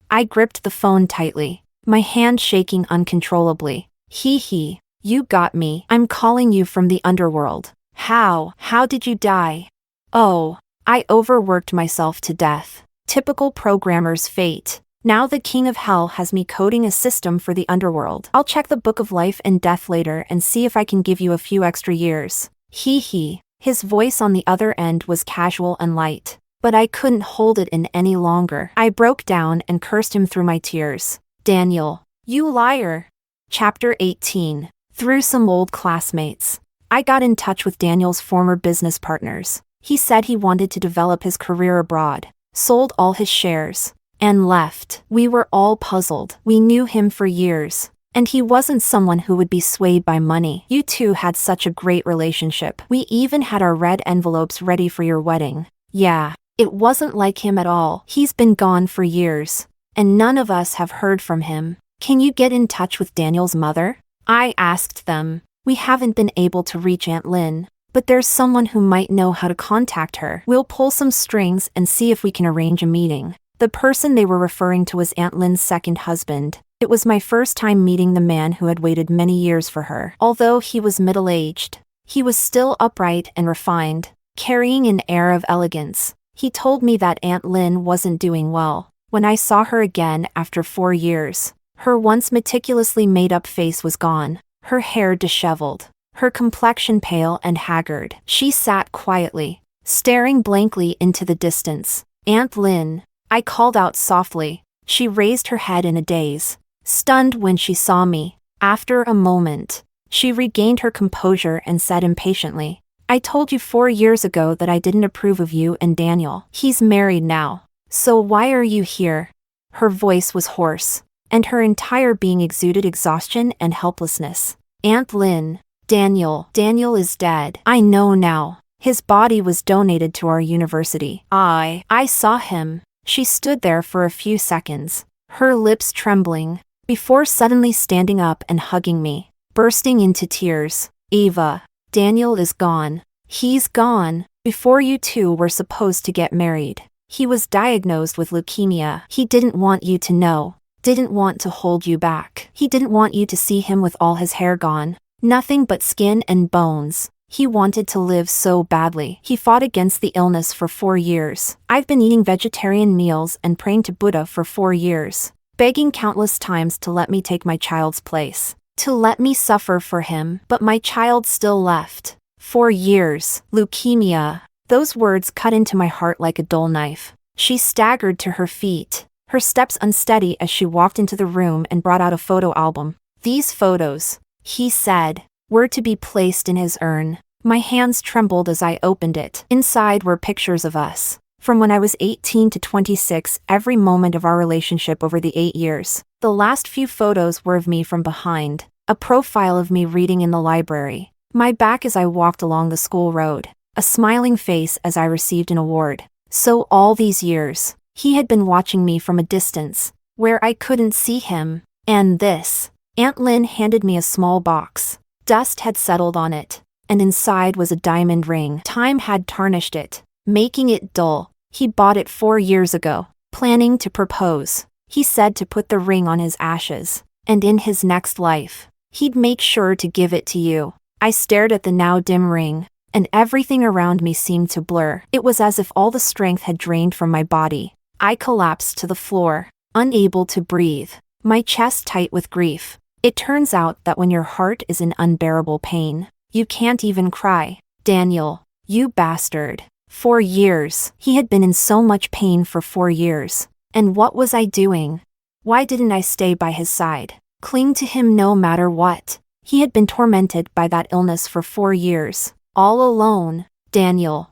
I gripped the phone tightly, my hand shaking uncontrollably. You got me. I'm calling you from the underworld." How did you die?" "Oh, I overworked myself to death. Typical programmer's fate. Now the king of hell has me coding a system for the underworld. I'll check the book of life and death later and see if I can give you a few extra years." His voice on the other end was casual and light, but I couldn't hold it in any longer. I broke down and cursed him through my tears. "Daniel, you liar." Chapter 18. Through some old classmates, I got in touch with Daniel's former business partners. He said he wanted to develop his career abroad, sold all his shares, and left. We were all puzzled. We knew him for years, and he wasn't someone who would be swayed by money. "You two had such a great relationship. We even had our red envelopes ready for your wedding." Yeah, it wasn't like him at all. He's been gone for years, and none of us have heard from him. "Can you get in touch with Daniel's mother?" I asked them. "We haven't been able to reach Aunt Lynn, but there's someone who might know how to contact her. We'll pull some strings and see if we can arrange a meeting." The person they were referring to was Aunt Lynn's second husband. It was my first time meeting the man who had waited many years for her. Although he was middle-aged, he was still upright and refined, carrying an air of elegance. He told me that Aunt Lynn wasn't doing well. When I saw her again after 4 years, her once meticulously made-up face was gone, her hair disheveled, her complexion pale and haggard. She sat quietly, staring blankly into the distance. "Aunt Lynn," I called out softly, She raised her head in a daze, stunned when she saw me. After a moment, she regained her composure and said impatiently, "I told you 4 years ago that I didn't approve of you and Daniel. He's married now. So why are you here?" Her voice was hoarse, and her entire being exuded exhaustion and helplessness. "Aunt Lynn, Daniel is dead. I know now. His body was donated to our university. I saw him." She stood there for a few seconds, her lips trembling, before suddenly standing up and hugging me, bursting into tears. "Eva, Daniel is gone. He's gone. Before you two were supposed to get married. He was diagnosed with leukemia. He didn't want you to know. Didn't want to hold you back. He didn't want you to see him with all his hair gone. Nothing but skin and bones. He wanted to live so badly. He fought against the illness for 4 years. I've been eating vegetarian meals and praying to Buddha for 4 years, begging countless times to let me take my child's place, to let me suffer for him, but my child still left. 4 years. Leukemia." Those words cut into my heart like a dull knife. She staggered to her feet, her steps unsteady as she walked into the room and brought out a photo album. "These photos," he said, "were to be placed in his urn." My hands trembled as I opened it. Inside were pictures of us, from when I was 18 to 26, every moment of our relationship over the 8 years. The last few photos were of me from behind, a profile of me reading in the library, my back as I walked along the school road, a smiling face as I received an award. So all these years, he had been watching me from a distance, where I couldn't see him. And this. Aunt Lynn handed me a small box. Dust had settled on it, and inside was a diamond ring. Time had tarnished it, making it dull. He bought it 4 years ago, planning to propose. He said to put the ring on his ashes, and in his next life, he'd make sure to give it to you. I stared at the now dim ring, and everything around me seemed to blur. It was as if all the strength had drained from my body. I collapsed to the floor, unable to breathe, my chest tight with grief. It turns out that when your heart is in unbearable pain, you can't even cry. "Daniel, you bastard." 4 years. He had been in so much pain for 4 years. And what was I doing? Why didn't I stay by his side, cling to him no matter what? He had been tormented by that illness for 4 years, all alone. Daniel,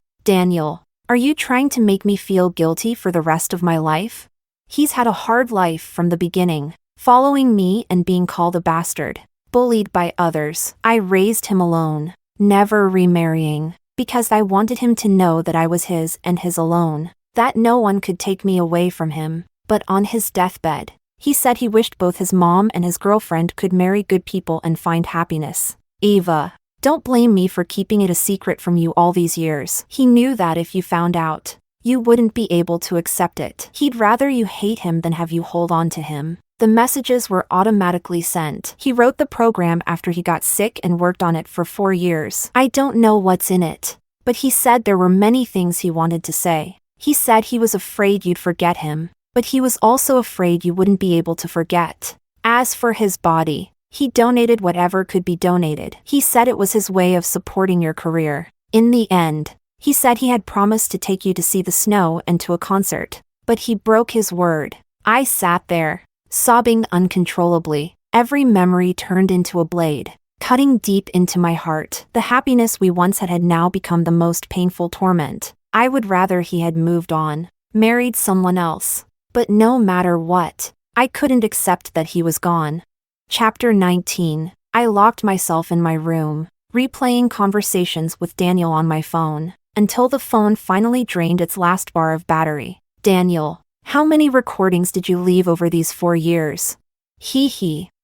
are you trying to make me feel guilty for the rest of my life? He's had a hard life from the beginning, following me and being called a bastard, bullied by others. I raised him alone, never remarrying, because I wanted him to know that I was his and his alone, that no one could take me away from him. But on his deathbed, he said he wished both his mom and his girlfriend could marry good people and find happiness. Eva, don't blame me for keeping it a secret from you all these years. He knew that if you found out, you wouldn't be able to accept it. He'd rather you hate him than have you hold on to him. The messages were automatically sent. He wrote the program after he got sick and worked on it for 4 years. I don't know what's in it, but he said there were many things he wanted to say. He said he was afraid you'd forget him, but he was also afraid you wouldn't be able to forget. As for his body, he donated whatever could be donated. He said it was his way of supporting your career. In the end, he said he had promised to take you to see the snow and to a concert, but he broke his word. I sat there, sobbing uncontrollably. Every memory turned into a blade, cutting deep into my heart. The happiness we once had now become the most painful torment. I would rather he had moved on, married someone else. But no matter what, I couldn't accept that he was gone. Chapter 19. I locked myself in my room, replaying conversations with Daniel on my phone, until the phone finally drained its last bar of battery. "Daniel, how many recordings did you leave over these 4 years?"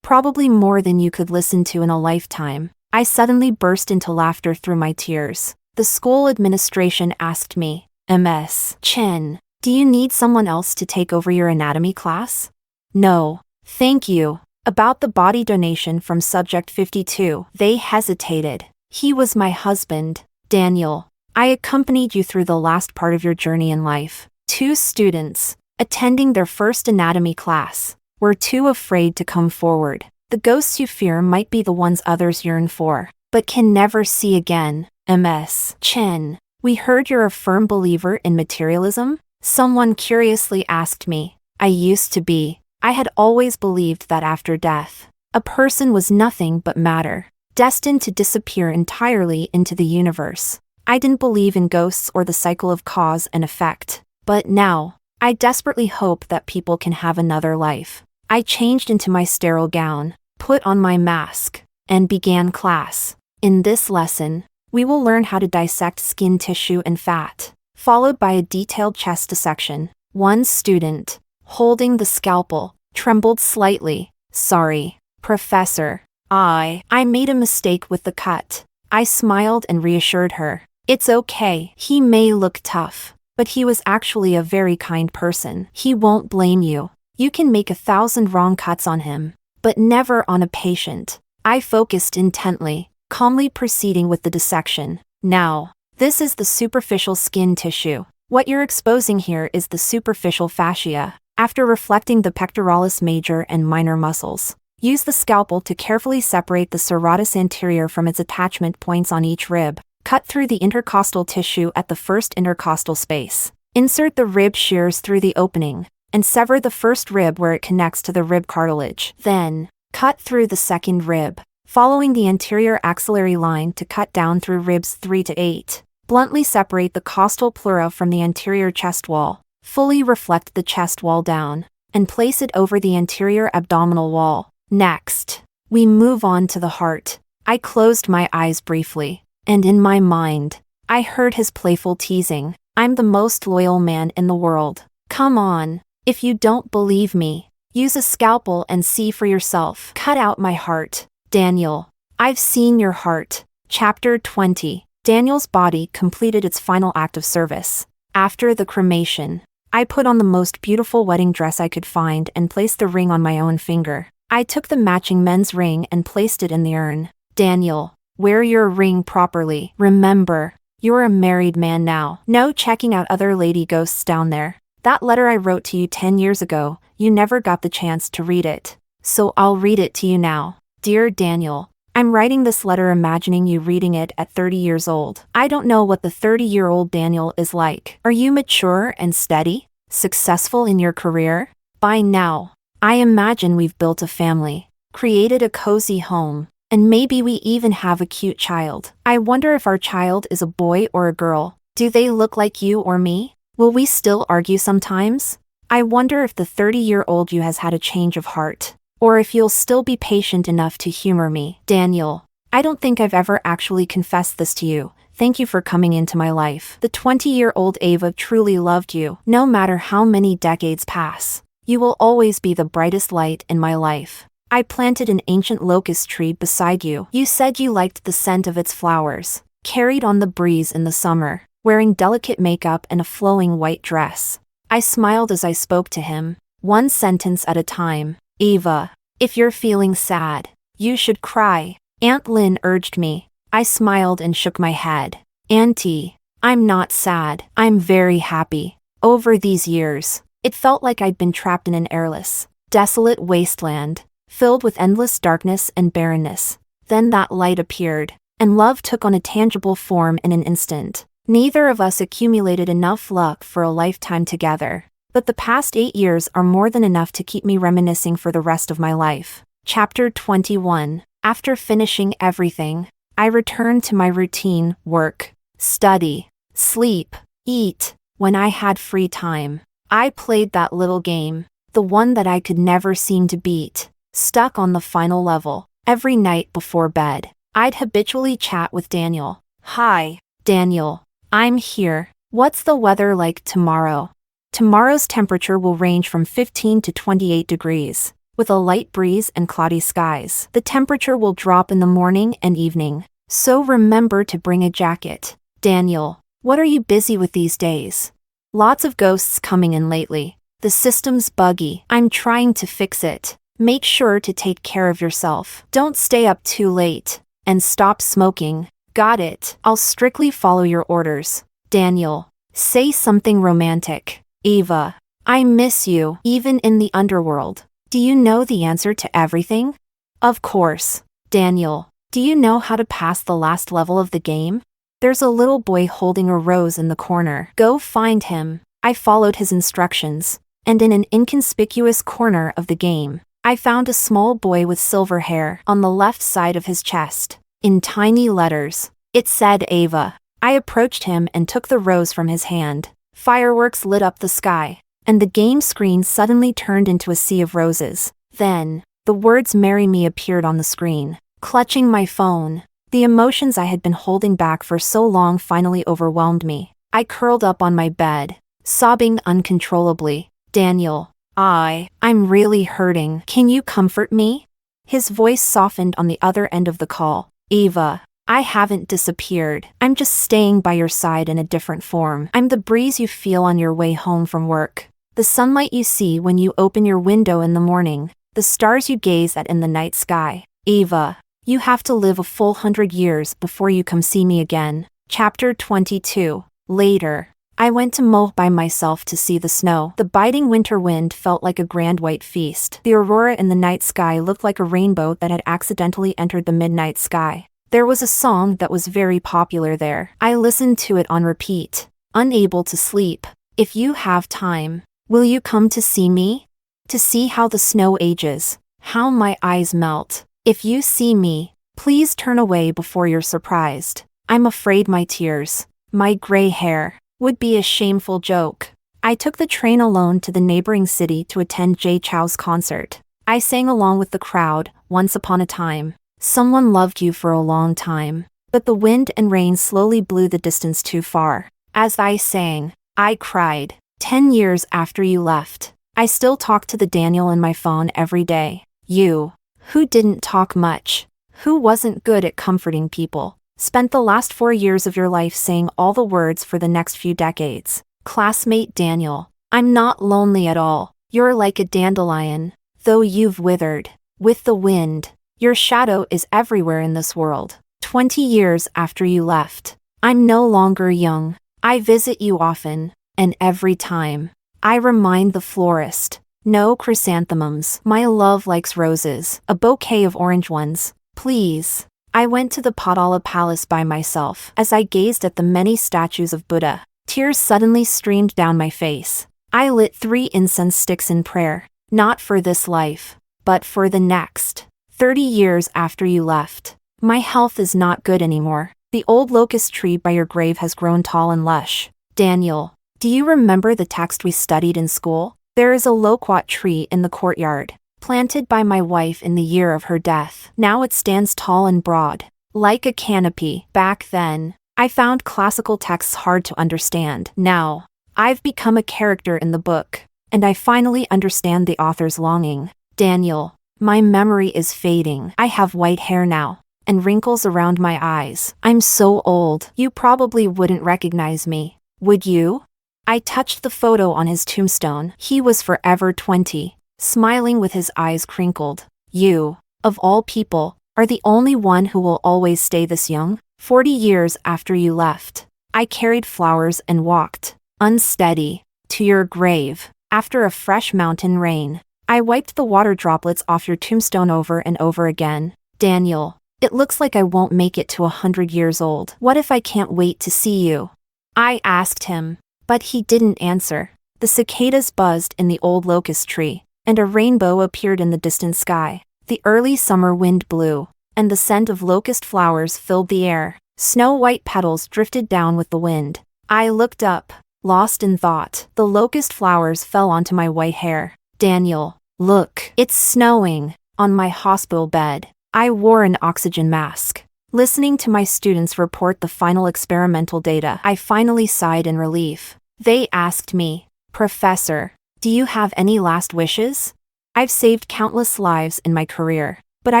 Probably more than you could listen to in a lifetime." I suddenly burst into laughter through my tears. The school administration asked me, "Ms. Chen, do you need someone else to take over your anatomy class?" "No, thank you." About the body donation from Subject 52, they hesitated. "He was my husband, Daniel. I accompanied you through the last part of your journey in life." 2 students, attending their first anatomy class, were too afraid to come forward. The ghosts you fear might be the ones others yearn for, but can never see again. "Ms. Chen, we heard you're a firm believer in materialism?" Someone curiously asked me. I used to be. I had always believed that after death, a person was nothing but matter, destined to disappear entirely into the universe. I didn't believe in ghosts or the cycle of cause and effect. But now, I desperately hope that people can have another life. I changed into my sterile gown, put on my mask, and began class. In this lesson, we will learn how to dissect skin tissue and fat, followed by a detailed chest dissection. One student, holding the scalpel, trembled slightly. Sorry, Professor. I made a mistake with the cut. I smiled and reassured her. It's okay. He may look tough, but he was actually a very kind person. He won't blame you. You can make 1,000 wrong cuts on him, but never on a patient. I focused intently, calmly proceeding with the dissection. Now, this is the superficial skin tissue. What you're exposing here is the superficial fascia. After reflecting the pectoralis major and minor muscles, use the scalpel to carefully separate the serratus anterior from its attachment points on each rib. Cut through the intercostal tissue at the first intercostal space. Insert the rib shears through the opening, and sever the first rib where it connects to the rib cartilage. Then, cut through the second rib, following the anterior axillary line to cut down through ribs 3 to 8. Bluntly separate the costal pleura from the anterior chest wall. Fully reflect the chest wall down, and place it over the anterior abdominal wall. Next, we move on to the heart. I closed my eyes briefly, and in my mind, I heard his playful teasing. I'm the most loyal man in the world. Come on, if you don't believe me, use a scalpel and see for yourself. Cut out my heart. Daniel, I've seen your heart. Chapter 20. Daniel's body completed its final act of service. After the cremation, I put on the most beautiful wedding dress I could find and placed the ring on my own finger. I took the matching men's ring and placed it in the urn. Daniel, wear your ring properly. Remember, you're a married man now. No checking out other lady ghosts down there. That letter I wrote to you 10 years ago, you never got the chance to read it. So I'll read it to you now. Dear Daniel, I'm writing this letter imagining you reading it at 30 years old. I don't know what the 30-year-old Daniel is like. Are you mature and steady? Successful in your career? By now, I imagine we've built a family, created a cozy home, and maybe we even have a cute child. I wonder if our child is a boy or a girl. Do they look like you or me? Will we still argue sometimes? I wonder if the 30-year-old you has had a change of heart, or if you'll still be patient enough to humor me. Daniel, I don't think I've ever actually confessed this to you. Thank you for coming into my life. The 20-year-old Ava truly loved you. No matter how many decades pass, you will always be the brightest light in my life. I planted an ancient locust tree beside you. You said you liked the scent of its flowers, carried on the breeze in the summer, wearing delicate makeup and a flowing white dress. I smiled as I spoke to him, one sentence at a time. Ava, if you're feeling sad, you should cry. Aunt Lynn urged me. I smiled and shook my head. Auntie, I'm not sad. I'm very happy. Over these years, it felt like I'd been trapped in an airless, desolate wasteland, filled with endless darkness and barrenness. Then that light appeared, and love took on a tangible form in an instant. Neither of us accumulated enough luck for a lifetime together, but the past 8 years are more than enough to keep me reminiscing for the rest of my life. Chapter 21. After finishing everything, I returned to my routine: work, study, sleep, eat. When I had free time, I played that little game, the one that I could never seem to beat. Stuck on the final level. Every night before bed, I'd habitually chat with Daniel. Hi, Daniel. I'm here. What's the weather like tomorrow? Tomorrow's temperature will range from 15 to 28 degrees, with a light breeze and cloudy skies. The temperature will drop in the morning and evening, so remember to bring a jacket. Daniel, what are you busy with these days? Lots of ghosts coming in lately. The system's buggy. I'm trying to fix it. Make sure to take care of yourself. Don't stay up too late. And stop smoking. Got it. I'll strictly follow your orders. Daniel, say something romantic. Ava, I miss you, even in the underworld. Do you know the answer to everything? Of course. Daniel, do you know how to pass the last level of the game? There's a little boy holding a rose in the corner. Go find him. I followed his instructions, and in an inconspicuous corner of the game, I found a small boy with silver hair on the left side of his chest. In tiny letters, it said Ava. I approached him and took the rose from his hand. Fireworks lit up the sky, and the game screen suddenly turned into a sea of roses. Then, the words "Marry Me" appeared on the screen. Clutching my phone, the emotions I had been holding back for so long finally overwhelmed me. I curled up on my bed, sobbing uncontrollably. "Daniel, I'm really hurting. Can you comfort me?" His voice softened on the other end of the call. "Ava, I haven't disappeared. I'm just staying by your side in a different form. I'm the breeze you feel on your way home from work, the sunlight you see when you open your window in the morning, the stars you gaze at in the night sky. Ava, you have to live a full 100 years before you come see me again." Chapter 22. Later, I went to Mo by myself to see the snow. The biting winter wind felt like a grand white feast. The aurora in the night sky looked like a rainbow that had accidentally entered the midnight sky. There was a song that was very popular there. I listened to it on repeat, unable to sleep. "If you have time, will you come to see me? To see how the snow ages, how my eyes melt. If you see me, please turn away before you're surprised. I'm afraid my tears, my gray hair, would be a shameful joke." I took the train alone to the neighboring city to attend Jay Chou's concert. I sang along with the crowd. "Once upon a time, someone loved you for a long time, but the wind and rain slowly blew the distance too far." As I sang, I cried. 10 years after you left, I still talk to the Daniel in my phone every day. You, who didn't talk much, who wasn't good at comforting people, spent the last 4 years of your life saying all the words for the next few decades. Classmate Daniel, I'm not lonely at all. You're like a dandelion, though you've withered. With the wind, your shadow is everywhere in this world. 20 years after you left, I'm no longer young. I visit you often, and every time, I remind the florist, no chrysanthemums. My love likes roses, a bouquet of orange ones, please. I went to the Potala Palace by myself. As I gazed at the many statues of Buddha, tears suddenly streamed down my face. I lit 3 incense sticks in prayer, not for this life, but for the next. 30 years after you left, my health is not good anymore. The old locust tree by your grave has grown tall and lush. Daniel, do you remember the text we studied in school? There is a loquat tree in the courtyard, planted by my wife in the year of her death. Now it stands tall and broad, like a canopy. Back then, I found classical texts hard to understand. Now, I've become a character in the book, and I finally understand the author's longing. Daniel, my memory is fading. I have white hair now, and wrinkles around my eyes. I'm so old. You probably wouldn't recognize me, would you? I touched the photo on his tombstone. He was forever 20. Smiling with his eyes crinkled. You, of all people, are the only one who will always stay this young. 40 years after you left, I carried flowers and walked, unsteady, to your grave. After a fresh mountain rain, I wiped the water droplets off your tombstone over and over again. Daniel, it looks like I won't make it to 100 years old. What if I can't wait to see you? I asked him, but he didn't answer. The cicadas buzzed in the old locust tree, and a rainbow appeared in the distant sky. The early summer wind blew, and the scent of locust flowers filled the air. Snow-white petals drifted down with the wind. I looked up, lost in thought. The locust flowers fell onto my white hair. Daniel, look, it's snowing. On my hospital bed, I wore an oxygen mask. Listening to my students report the final experimental data, I finally sighed in relief. They asked me, "Professor, do you have any last wishes?" I've saved countless lives in my career, but I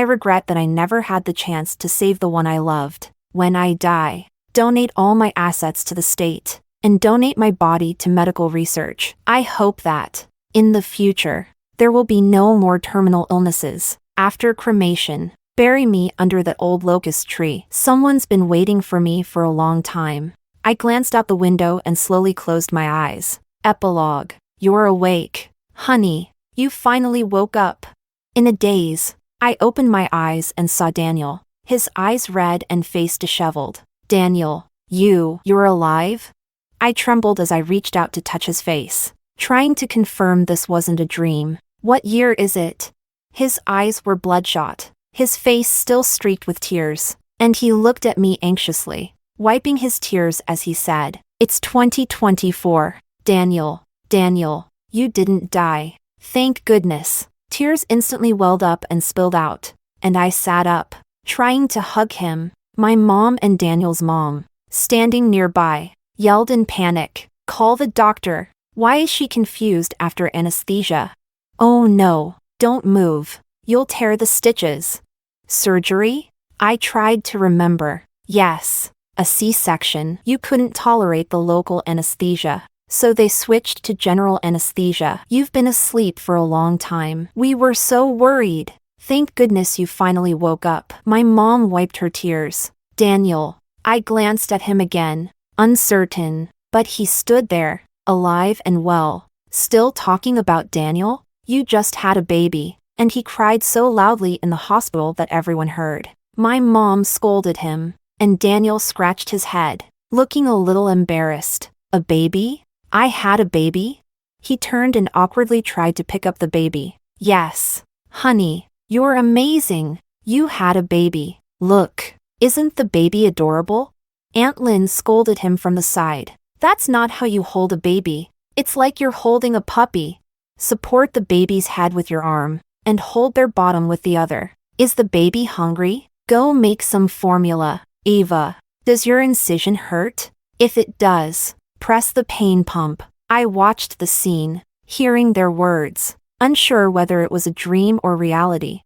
regret that I never had the chance to save the one I loved. When I die, donate all my assets to the state, and donate my body to medical research. I hope that, in the future, there will be no more terminal illnesses. After cremation, bury me under that old locust tree. Someone's been waiting for me for a long time. I glanced out the window and slowly closed my eyes. Epilogue. You're awake. Honey, you finally woke up. In a daze, I opened my eyes and saw Daniel, his eyes red and face disheveled. Daniel, you're alive? I trembled as I reached out to touch his face. trying to confirm this wasn't a dream. What year is it? His eyes were bloodshot, his face still streaked with tears, and he looked at me anxiously, wiping his tears as he said, "It's 2024. Daniel, you didn't die. Thank goodness." Tears instantly welled up and spilled out, and I sat up, trying to hug him. My mom and Daniel's mom, standing nearby, yelled in panic, "Call the doctor." Why is she confused after anesthesia? Oh no, don't move. You'll tear the stitches. Surgery? I tried to remember. Yes, a C-section. You couldn't tolerate the local anesthesia, so they switched to general anesthesia. You've been asleep for a long time. We were so worried. Thank goodness you finally woke up. My mom wiped her tears. Daniel. I glanced at him again, uncertain, but he stood there, alive and well. Still talking about Daniel? You just had a baby. And he cried so loudly in the hospital that everyone heard. My mom scolded him, and Daniel scratched his head, looking a little embarrassed. A baby? I had a baby? He turned and awkwardly tried to pick up the baby. Yes. Honey, you're amazing. You had a baby. Look, isn't the baby adorable? Aunt Lynn scolded him from the side. That's not how you hold a baby. It's like you're holding a puppy. Support the baby's head with your arm, and hold their bottom with the other. Is the baby hungry? Go make some formula. Eva, does your incision hurt? If it does, press the pain pump. I watched the scene, hearing their words, unsure whether it was a dream or reality.